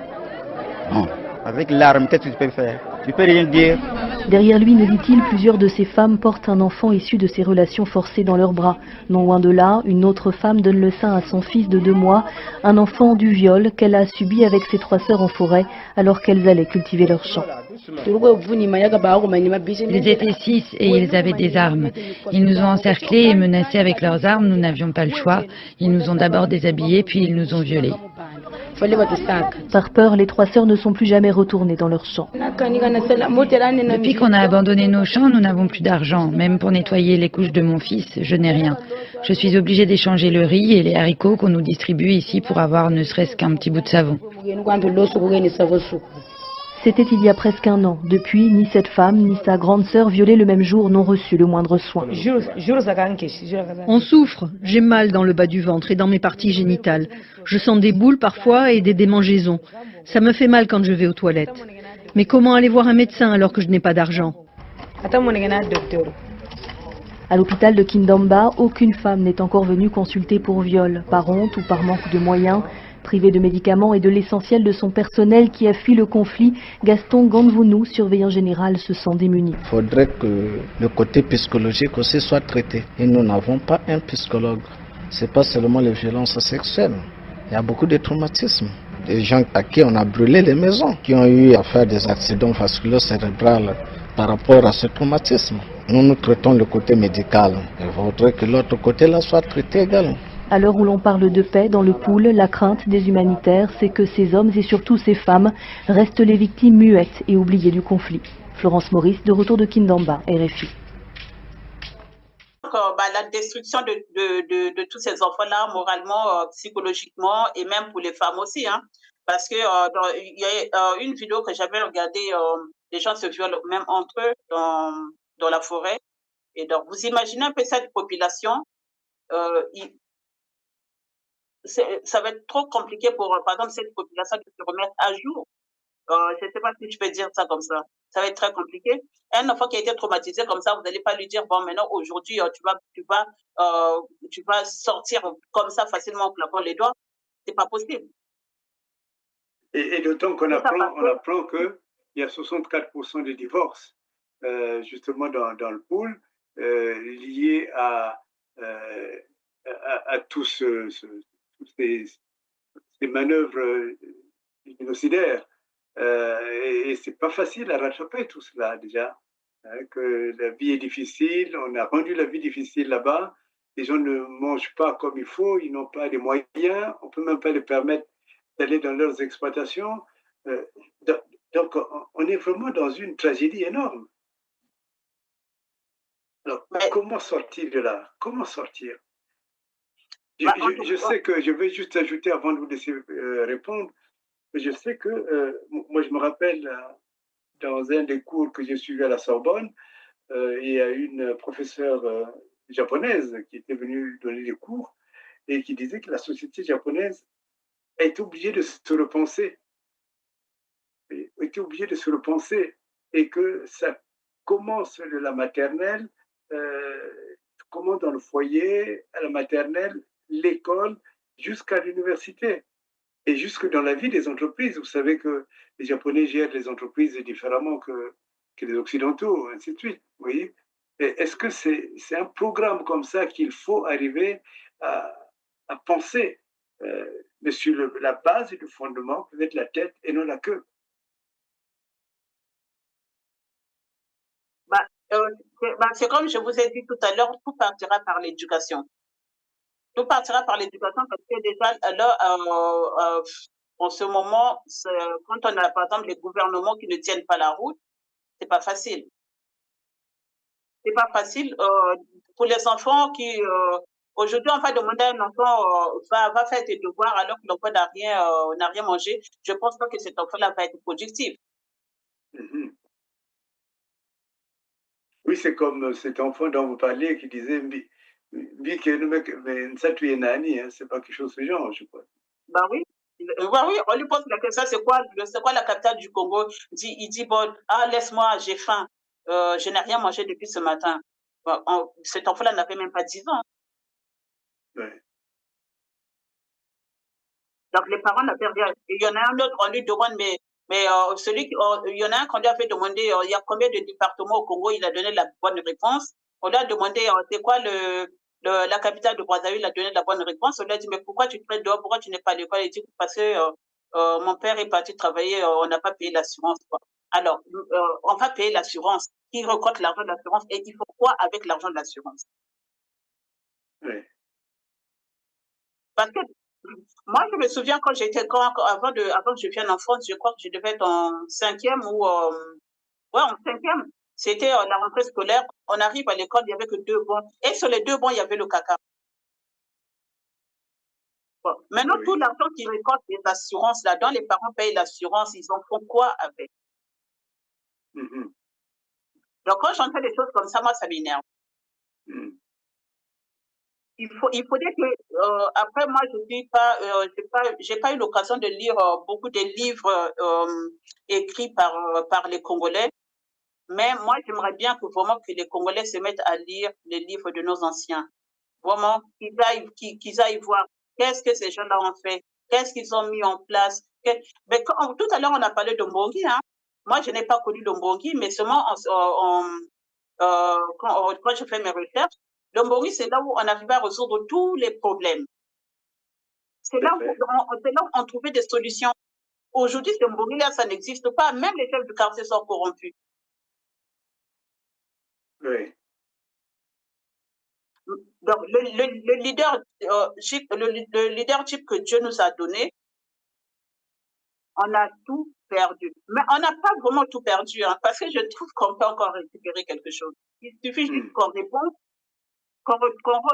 Non. Avec l'arme, qu'est-ce que tu peux faire? Tu peux rien dire. Derrière lui, nous dit-il, plusieurs de ces femmes portent un enfant issu de ces relations forcées dans leurs bras. Non loin de là, une autre femme donne le sein à son fils de 2 mois, un enfant du viol qu'elle a subi avec ses 3 sœurs en forêt alors qu'elles allaient cultiver leur champ. Ils étaient 6 et ils avaient des armes. Ils nous ont encerclés et menacés avec leurs armes, nous n'avions pas le choix. Ils nous ont d'abord déshabillés puis ils nous ont violés. Par peur, les 3 sœurs ne sont plus jamais retournées dans leur champ. Depuis qu'on a abandonné nos champs, nous n'avons plus d'argent. Même pour nettoyer les couches de mon fils, je n'ai rien. Je suis obligée d'échanger le riz et les haricots qu'on nous distribue ici pour avoir ne serait-ce qu'un petit bout de savon. C'était il y a presque 1 an. Depuis, ni cette femme, ni sa grande sœur violée le même jour n'ont reçu le moindre soin. On souffre. J'ai mal dans le bas du ventre et dans mes parties génitales. Je sens des boules parfois et des démangeaisons. Ça me fait mal quand je vais aux toilettes. Mais comment aller voir un médecin alors que je n'ai pas d'argent? À l'hôpital de Kindamba, aucune femme n'est encore venue consulter pour viol, par honte ou par manque de moyens. Privé de médicaments et de l'essentiel de son personnel qui a fui le conflit, Gaston Gandvounou, surveillant général, se sent démuni. Il faudrait que le côté psychologique aussi soit traité. Et nous n'avons pas un psychologue. Ce n'est pas seulement les violences sexuelles. Il y a beaucoup de traumatismes. Des gens à qui on a brûlé les maisons, qui ont eu à faire des accidents vasculo-cérébraux par rapport à ce traumatisme. Nous traitons le côté médical. Il faudrait que l'autre côté-là soit traité également. À l'heure où l'on parle de paix dans le Poul, la crainte des humanitaires, c'est que ces hommes et surtout ces femmes restent les victimes muettes et oubliées du conflit. Florence Maurice, de retour de Kindamba, RFI. La destruction de tous ces enfants-là, moralement, psychologiquement et même pour les femmes aussi. Parce que il y a une vidéo que j'avais regardée, les gens se violent même entre eux dans la forêt. Et donc, vous imaginez un peu cette population, ça va être trop compliqué pour, par exemple, cette population de se remettre à jour. Je ne sais pas si je peux dire ça comme ça. Ça va être très compliqué. Un enfant qui a été traumatisé comme ça, vous n'allez pas lui dire, bon, maintenant, aujourd'hui, tu vas sortir comme ça facilement en claquant les doigts. C'est pas possible. Et d'autant qu'on apprend qu'il y a 64% de divorces, justement, dans le Poul, liés à tous ces manœuvres génocidaires. Et c'est pas facile à rattraper tout cela déjà. Que la vie est difficile, on a rendu la vie difficile là-bas. Les gens ne mangent pas comme il faut, ils n'ont pas les moyens, on peut même pas les permettre d'aller dans leurs exploitations. Donc on est vraiment dans une tragédie énorme. Alors comment sortir de là? Comment sortir? Je sais que, je vais juste ajouter avant de vous laisser répondre, je sais que, moi je me rappelle, dans un des cours que j'ai suivi à la Sorbonne, il y a une professeure japonaise qui était venue donner des cours, et qui disait que la société japonaise est obligée de se repenser. Est obligée de se repenser et que ça commence de la maternelle, commence dans le foyer, à la maternelle, l'école, jusqu'à l'université et jusque dans la vie des entreprises. Vous savez que les Japonais gèrent les entreprises différemment que les Occidentaux, ainsi de suite. Vous voyez? Est-ce que c'est un programme comme ça qu'il faut arriver à penser, mais sur la base et le fondement, peut-être la tête et non la queue? C'est comme je vous ai dit tout à l'heure, tout partira par l'éducation. Tout partira par l'éducation parce que déjà, alors, en ce moment, quand on a par exemple les gouvernements qui ne tiennent pas la route, c'est pas facile. C'est pas facile pour les enfants qui aujourd'hui on va demander à un enfant va faire tes devoirs alors que l'enfant n'a rien mangé. Je pense pas que cet enfant-là va être productif. Mm-hmm. Oui, c'est comme cet enfant dont vous parliez qui disait ça tu es nani, hein, c'est pas quelque chose de ce genre, je crois. Bah oui. Oui, on lui pose la question, c'est quoi la capitale du Congo? Il dit bon, laisse-moi, j'ai faim, je n'ai rien mangé depuis ce matin. Cet enfant-là n'avait même pas 10 ans. Ouais. Donc les parents n'avaient rien. Il y en a un autre, on lui demande, mais il y en a un qu'on lui avait demandé, il y a combien de départements au Congo, il a donné la bonne réponse. On lui a demandé, c'est quoi la capitale de Brazzaville, il a donné la bonne réponse. On lui a dit, mais pourquoi tu te prends dehors, pourquoi tu n'es pas à l'école? Il dit, parce que mon père est parti travailler, on n'a pas payé l'assurance. Alors, on va payer l'assurance. Qui récolte l'argent de l'assurance? Et il faut quoi avec l'argent de l'assurance? Oui. Parce que moi, je me souviens quand avant que je vienne en France, je crois que je devais être en 5e ou en 5e. C'était la rentrée scolaire. On arrive à l'école, il n'y avait que 2 bons. Et sur les 2 bons, il y avait le caca. Bon. Maintenant, tout l'argent qui récolte les assurances là-dedans, les parents payent l'assurance, ils en font quoi avec? Mm-hmm. Donc, quand j'entends des choses comme ça, moi, ça m'énerve. Mm. Il faudrait que, après, moi, j'ai pas eu l'occasion de lire beaucoup de livres écrits par les Congolais, mais moi, j'aimerais bien que vraiment que les Congolais se mettent à lire les livres de nos anciens. Vraiment, qu'ils aillent voir qu'est-ce que ces gens-là ont fait, qu'est-ce qu'ils ont mis en place. Mais tout à l'heure, on a parlé de Mbongi, hein. Moi, je n'ai pas connu le Mbongi, mais seulement quand je fais mes recherches, le Mbongi, c'est là où on arrive à résoudre tous les problèmes. C'est là où on trouvait des solutions. Aujourd'hui, ce Mbongi-là, ça n'existe pas. Même les chefs de quartier sont corrompus. Oui. Donc, le leadership que Dieu nous a donné, on a tout perdu. Mais on n'a pas vraiment tout perdu, hein, parce que je trouve qu'on peut encore récupérer quelque chose. Il suffit juste qu'on réponde, qu'on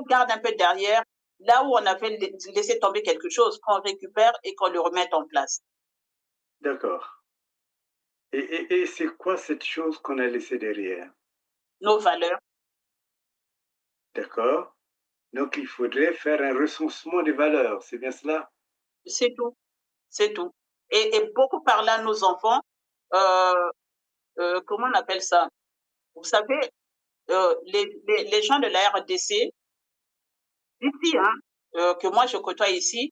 regarde un peu derrière, là où on avait laissé tomber quelque chose, qu'on récupère et qu'on le remette en place. D'accord. Et c'est quoi cette chose qu'on a laissée derrière? Nos valeurs. D'accord. Donc, il faudrait faire un recensement des valeurs, c'est bien cela? C'est tout. C'est tout. Et beaucoup parler à nos enfants, comment on appelle ça? Vous savez, les gens de la RDC, ici, hein, que moi je côtoie ici,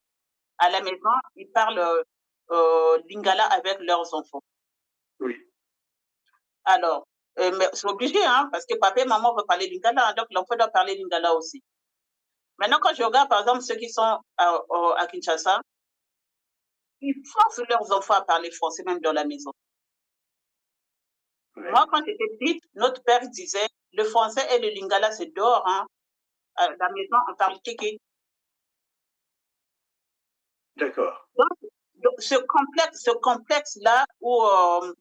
à la maison, ils parlent lingala avec leurs enfants. Oui. Alors, mais c'est obligé, hein, parce que papa et maman veulent parler lingala, donc l'enfant doit parler lingala aussi. Maintenant, quand je regarde, par exemple, ceux qui sont à Kinshasa, ils forcent leurs enfants à parler français, même dans la maison. Ouais. Moi, quand j'étais petite, notre père disait, le français et le lingala, c'est dehors, hein. À la maison, on parle kéké. D'accord. Donc, ce complexe-là, où on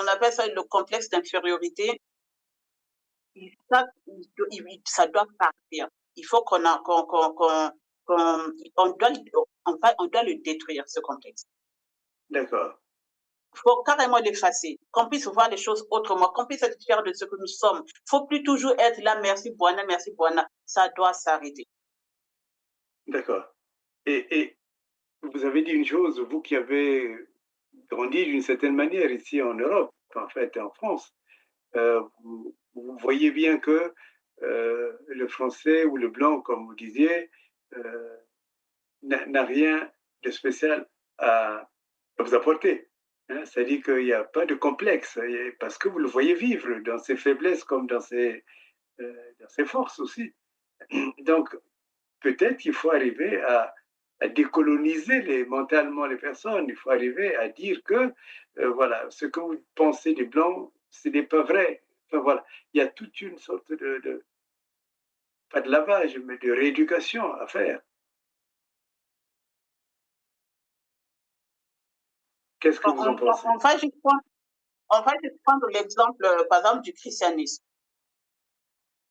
appelle ça le complexe d'infériorité, ça doit partir. Il faut on doit le détruire, ce complexe. D'accord. Il faut carrément l'effacer, qu'on puisse voir les choses autrement, qu'on puisse être fier de ce que nous sommes. Il ne faut plus toujours être là, merci Bwana, ça doit s'arrêter. D'accord. Et vous avez dit une chose, vous qui avez grandi d'une certaine manière ici en Europe, en fait, en France, vous voyez bien que le français ou le blanc, comme vous disiez, n'a rien de spécial à vous apporter. Hein. C'est-à-dire qu'il n'y a pas de complexe, parce que vous le voyez vivre dans ses faiblesses comme dans ses forces aussi. Donc, peut-être qu'il faut arriver à décoloniser mentalement les personnes. Il faut arriver à dire que, voilà, ce que vous pensez des Blancs, ce n'est pas vrai. Enfin, voilà, il y a toute une sorte pas de lavage, mais de rééducation à faire. Qu'est-ce que vous en pensez? On va juste prendre l'exemple, par exemple, du christianisme.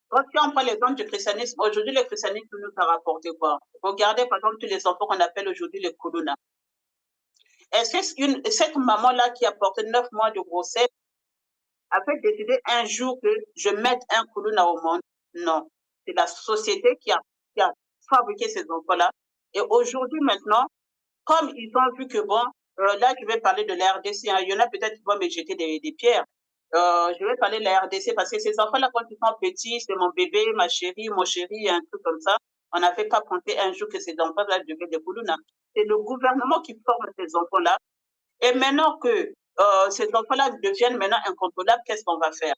Quand on prend l'exemple du christianisme, aujourd'hui, le christianisme nous a rapporté quoi? Regardez, par exemple, tous les enfants qu'on appelle aujourd'hui les colonna. Est-ce que cette maman-là qui a porté 9 mois de grossesse avait décidé un jour que je mette un colonna au monde? Non. C'est la société qui a fabriqué ces enfants-là. Et aujourd'hui, maintenant, comme ils ont vu que, bon, là, je vais parler de la RDC. Hein, il y en a peut-être qui vont me jeter des pierres. Je vais parler de la RDC parce que ces enfants-là, quand ils sont petits, c'est mon bébé, ma chérie, mon chéri, un truc comme ça. On n'avait pas pensé un jour que ces enfants-là devaient des Koulouna. C'est le gouvernement qui forme ces enfants-là. Et maintenant que ces enfants-là deviennent maintenant incontrôlables, qu'est-ce qu'on va faire?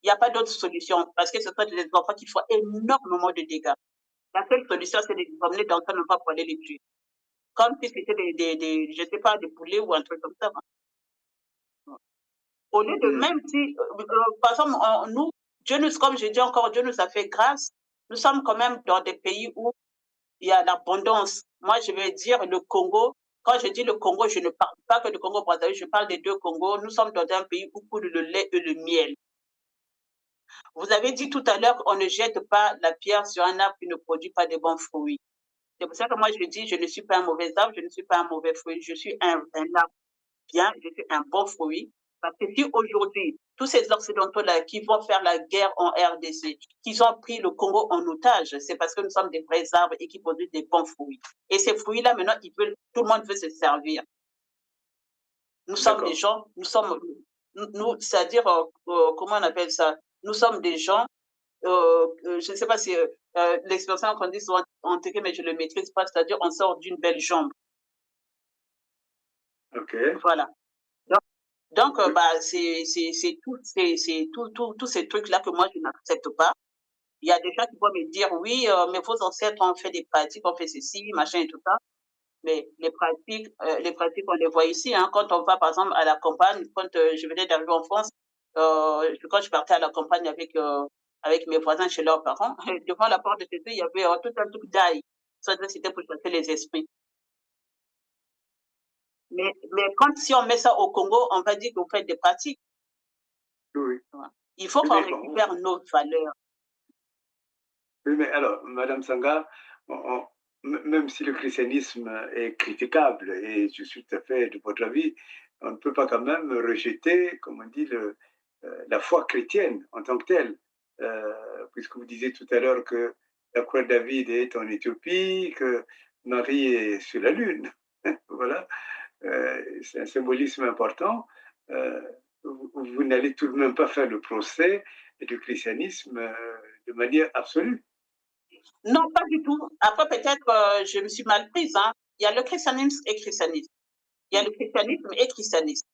Il n'y a pas d'autre solution parce que ce sont des enfants qui font énormément de dégâts. La seule solution, c'est de les emmener dans un endroit pour aller les tuer. Comme si c'était je sais pas, des poulets ou un truc comme ça. Au lieu de même si, par exemple, nous, Dieu nous, comme je dis encore, Dieu nous a fait grâce. Nous sommes quand même dans des pays où il y a l'abondance. Moi, je vais dire le Congo. Quand je dis le Congo, je ne parle pas que du Congo-Brazzaville, je parle des deux Congos. Nous sommes dans un pays où coule le lait et le miel. Vous avez dit tout à l'heure qu'on ne jette pas la pierre sur un arbre qui ne produit pas de bons fruits. C'est pour ça que moi, je dis, je ne suis pas un mauvais arbre, je ne suis pas un mauvais fruit, je suis un arbre bien, je suis un bon fruit. Parce que si aujourd'hui, tous ces Occidentaux-là qui vont faire la guerre en RDC, qui ont pris le Congo en otage, c'est parce que nous sommes des vrais arbres et qui produisent des bons fruits. Et ces fruits-là, maintenant, tout le monde veut se servir. Nous sommes des gens, c'est-à-dire, comment on appelle ça? Nous sommes des gens, je ne sais pas si l'expression qu'on dit souvent en télé, mais je ne le maîtrise pas, c'est-à-dire on sort d'une belle jambe. Ok. Voilà. Donc, c'est tous ces trucs-là que moi, je n'accepte pas. Il y a des gens qui vont me dire, oui, mais vos ancêtres ont fait des pratiques, ont fait ceci, machin et tout ça. Mais les pratiques, on les voit ici. Hein. Quand on va, par exemple, à la campagne, quand je venais d'arriver en France, quand je partais à la campagne avec mes voisins chez leurs parents, devant la porte de chez eux, il y avait tout un truc d'ail. Ça, c'était pour chasser les esprits. Mais si on met ça au Congo, on va dire que vous faites des pratiques. Oui. Il faut qu'on récupère nos valeurs. Oui, mais alors, Madame Sanga, même si le christianisme est critiquable, et je suis tout à fait de votre avis, on ne peut pas quand même rejeter, comme on dit, la foi chrétienne en tant que telle. Puisque vous disiez tout à l'heure que la croix de David est en Éthiopie, que Marie est sur la Lune. Voilà. C'est un symbolisme important. Vous n'allez tout de même pas faire le procès du christianisme de manière absolue. Non, pas du tout. Après, peut-être je me suis mal prise. Hein. Il y a le christianisme et christianisme. Il y a le christianisme et christianisme.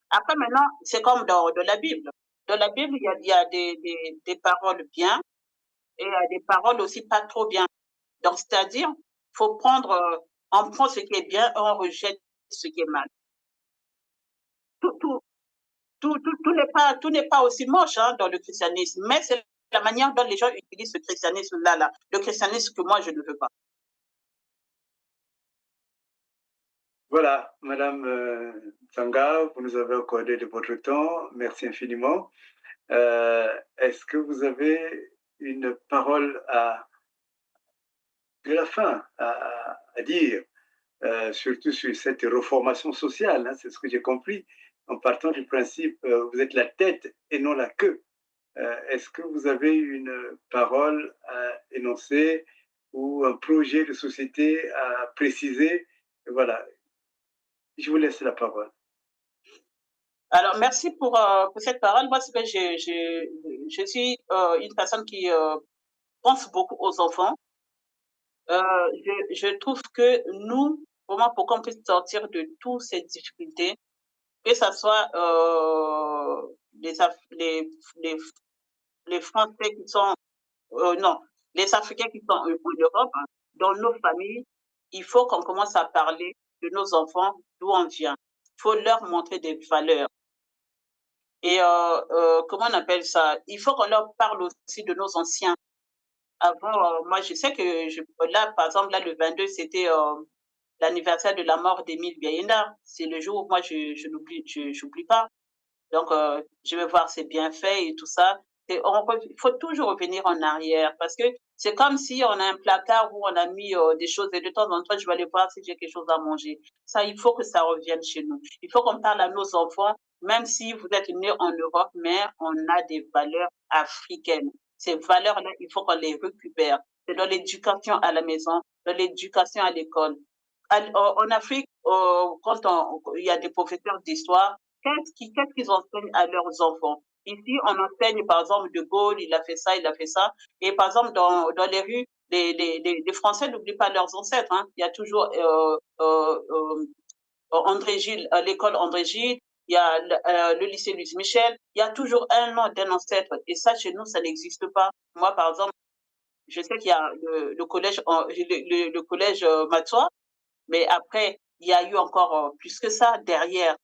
Après, maintenant, c'est comme dans la Bible. Dans la Bible, il y a des paroles bien et il y a des paroles aussi pas trop bien. Donc, c'est-à-dire, faut prendre, on prend ce qui est bien et on rejette ce qui est mal. Tout n'est pas aussi moche hein, dans le christianisme, mais c'est la manière dont les gens utilisent ce christianisme-là, le christianisme que moi, je ne veux pas. Voilà, Madame Sanga, vous nous avez accordé de votre temps. Merci infiniment. Est-ce que vous avez une parole de la fin à dire, surtout sur cette reformation sociale, hein, c'est ce que j'ai compris, en partant du principe, vous êtes la tête et non la queue. Est-ce que vous avez une parole à énoncer ou un projet de société à préciser. Voilà, je vous laisse la parole. Alors, merci pour cette parole. Moi, c'est que je suis une personne qui pense beaucoup aux enfants. Je trouve que nous, vraiment, pour qu'on puisse sortir de toutes ces difficultés, que ce soit les Français qui sont, non, les Africains qui sont en Europe, hein, dans nos familles, il faut qu'on commence à parler de nos enfants, d'où on vient. Il faut leur montrer des valeurs. Et comment on appelle ça? Il faut qu'on leur parle aussi de nos anciens. Avant, moi, je sais que là, par exemple, là, le 22, c'était l'anniversaire de la mort d'Émile Biayenda. C'est le jour où moi, je n'oublie pas. Donc, je vais voir ses bienfaits et tout ça. Il faut toujours revenir en arrière parce que c'est comme si on a un placard où on a mis des choses et de temps en temps, je vais aller voir si j'ai quelque chose à manger. Ça, il faut que ça revienne chez nous. Il faut qu'on parle à nos enfants, même si vous êtes nés en Europe, mais on a des valeurs africaines. Ces valeurs-là, il faut qu'on les récupère. C'est dans l'éducation à la maison, dans l'éducation à l'école. En Afrique, quand il y a des professeurs d'histoire, qu'est-ce qu'ils enseignent à leurs enfants? Ici, on enseigne, par exemple, De Gaulle, il a fait ça, il a fait ça. Et par exemple, dans les rues, les Français n'oublient pas leurs ancêtres. Hein. Il y a toujours André Gide, l'école André Gide, il y a le lycée Louis Michel. Il y a toujours un nom d'un ancêtre. Et ça, chez nous, ça n'existe pas. Moi, par exemple, je sais qu'il y a le collège Matsoa, mais après, il y a eu encore plus que ça derrière.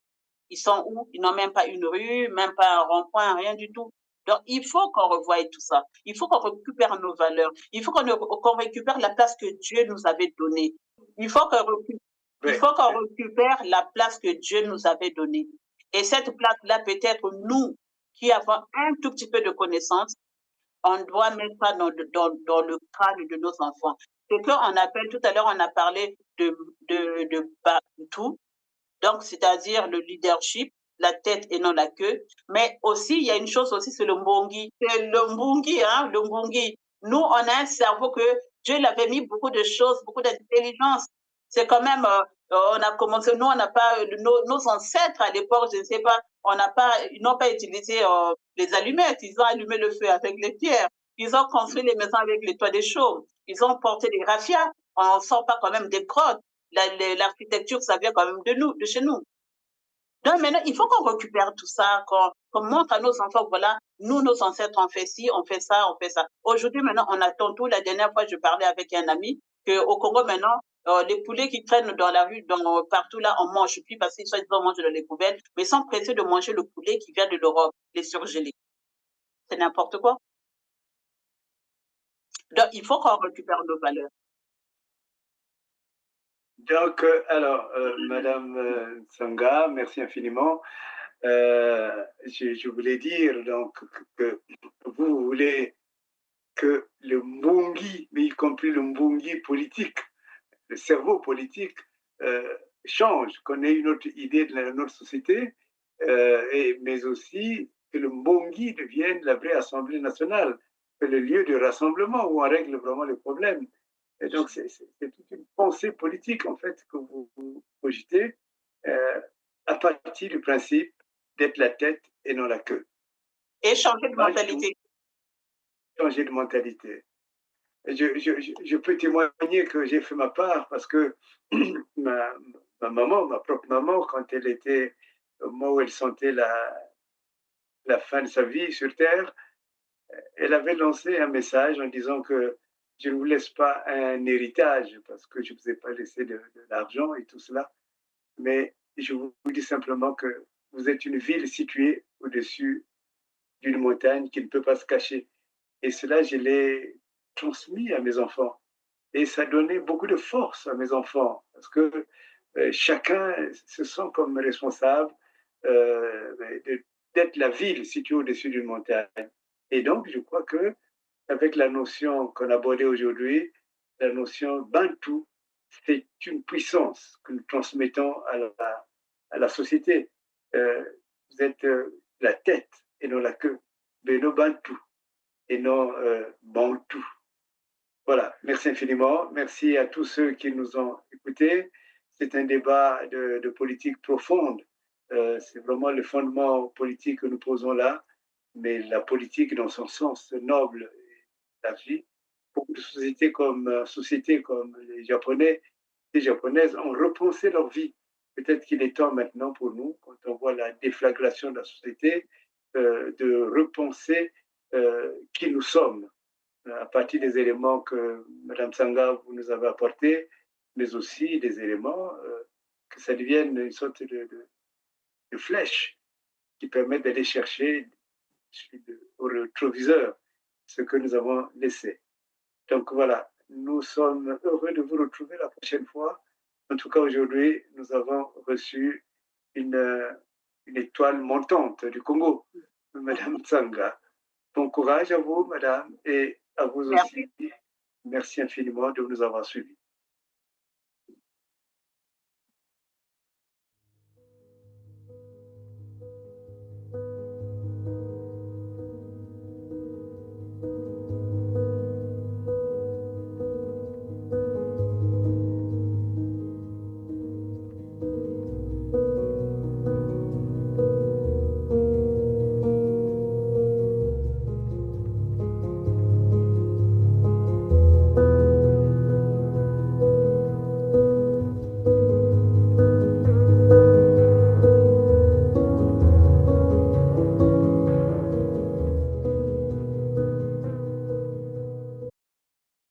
Ils sont où? Ils n'ont même pas une rue, même pas un rond-point, rien du tout. Donc, il faut qu'on revoie tout ça. Il faut qu'on récupère nos valeurs. Il faut qu'on récupère la place que Dieu nous avait donnée. Il faut qu'on récupère la place que Dieu nous avait donnée. Et cette place-là, peut-être nous, qui avons un tout petit peu de connaissances, on doit mettre ça dans le crâne de nos enfants. Ce qu'on appelle, tout à l'heure, on a parlé de Bantu. Donc, c'est-à-dire le leadership, la tête et non la queue. Mais aussi, il y a une chose aussi, c'est le mbongi. C'est le mbongi, hein, le mbongi. Nous, on a un cerveau que Dieu l'avait mis beaucoup de choses, beaucoup d'intelligence. C'est quand même, on a commencé, nous, on n'a pas, nos ancêtres à l'époque, je ne sais pas, ils n'ont pas utilisé les allumettes. Ils ont allumé le feu avec les pierres. Ils ont construit les maisons avec les toits des chaumes. Ils ont porté des raffias. On ne sort pas quand même des grottes. L'architecture, ça vient quand même de chez nous. Donc maintenant, il faut qu'on récupère tout ça, qu'on montre à nos enfants, voilà, nous, nos ancêtres, on fait ci, on fait ça, on fait ça. Aujourd'hui, maintenant, on attend tout. La dernière fois, je parlais avec un ami qu'au Congo, maintenant, les poulets qui traînent dans la rue, partout là, on mange plus parce qu'ils mangent dans les poubelles, mais ils sont pressés de manger le poulet qui vient de l'Europe, les surgelés. C'est n'importe quoi. Donc, il faut qu'on récupère nos valeurs. Donc, alors, Madame Tsanga, merci infiniment. Je voulais dire donc que vous voulez que le mbongi, mais y compris le mbongi politique, le cerveau politique, change, qu'on ait une autre idée de notre société, mais aussi que le mbongi devienne la vraie Assemblée nationale, le lieu de rassemblement où on règle vraiment les problèmes. Et donc, c'est toute une pensée politique, en fait, que vous cogitez à partir du principe d'être la tête et non la queue. Et changer de mentalité. Changer de mentalité. Je peux témoigner que j'ai fait ma part parce que ma maman, ma propre maman, quand elle était au moment où elle sentait la fin de sa vie sur Terre, elle avait lancé un message en disant que je ne vous laisse pas un héritage parce que je ne vous ai pas laissé de l'argent et tout cela, mais je vous dis simplement que vous êtes une ville située au-dessus d'une montagne qui ne peut pas se cacher. Et cela, je l'ai transmis à mes enfants. Et ça donnait beaucoup de force à mes enfants parce que chacun se sent comme responsable d'être la ville située au-dessus d'une montagne. Et donc, je crois que avec la notion qu'on a abordée aujourd'hui, la notion Bantu, c'est une puissance que nous transmettons à la société. Vous êtes la tête et non la queue. Beno Bantu et non Bantu. Voilà, merci infiniment. Merci à tous ceux qui nous ont écoutés. C'est un débat de politique profonde. C'est vraiment le fondement politique que nous posons là, mais la politique dans son sens noble et la vie. Beaucoup de sociétés comme les Japonais, les Japonaises ont repensé leur vie. Peut-être qu'il est temps maintenant pour nous, quand on voit la déflagration de la société, de repenser qui nous sommes à partir des éléments que Mme Sanga vous nous avez apportés, mais aussi des éléments que ça devienne une sorte de flèche qui permettent d'aller chercher au rétroviseur ce que nous avons laissé. Donc voilà, nous sommes heureux de vous retrouver la prochaine fois. En tout cas, aujourd'hui, nous avons reçu une étoile montante du Congo, Mme Tsanga. Bon courage à vous, madame, et à vous aussi. Merci infiniment de nous avoir suivis.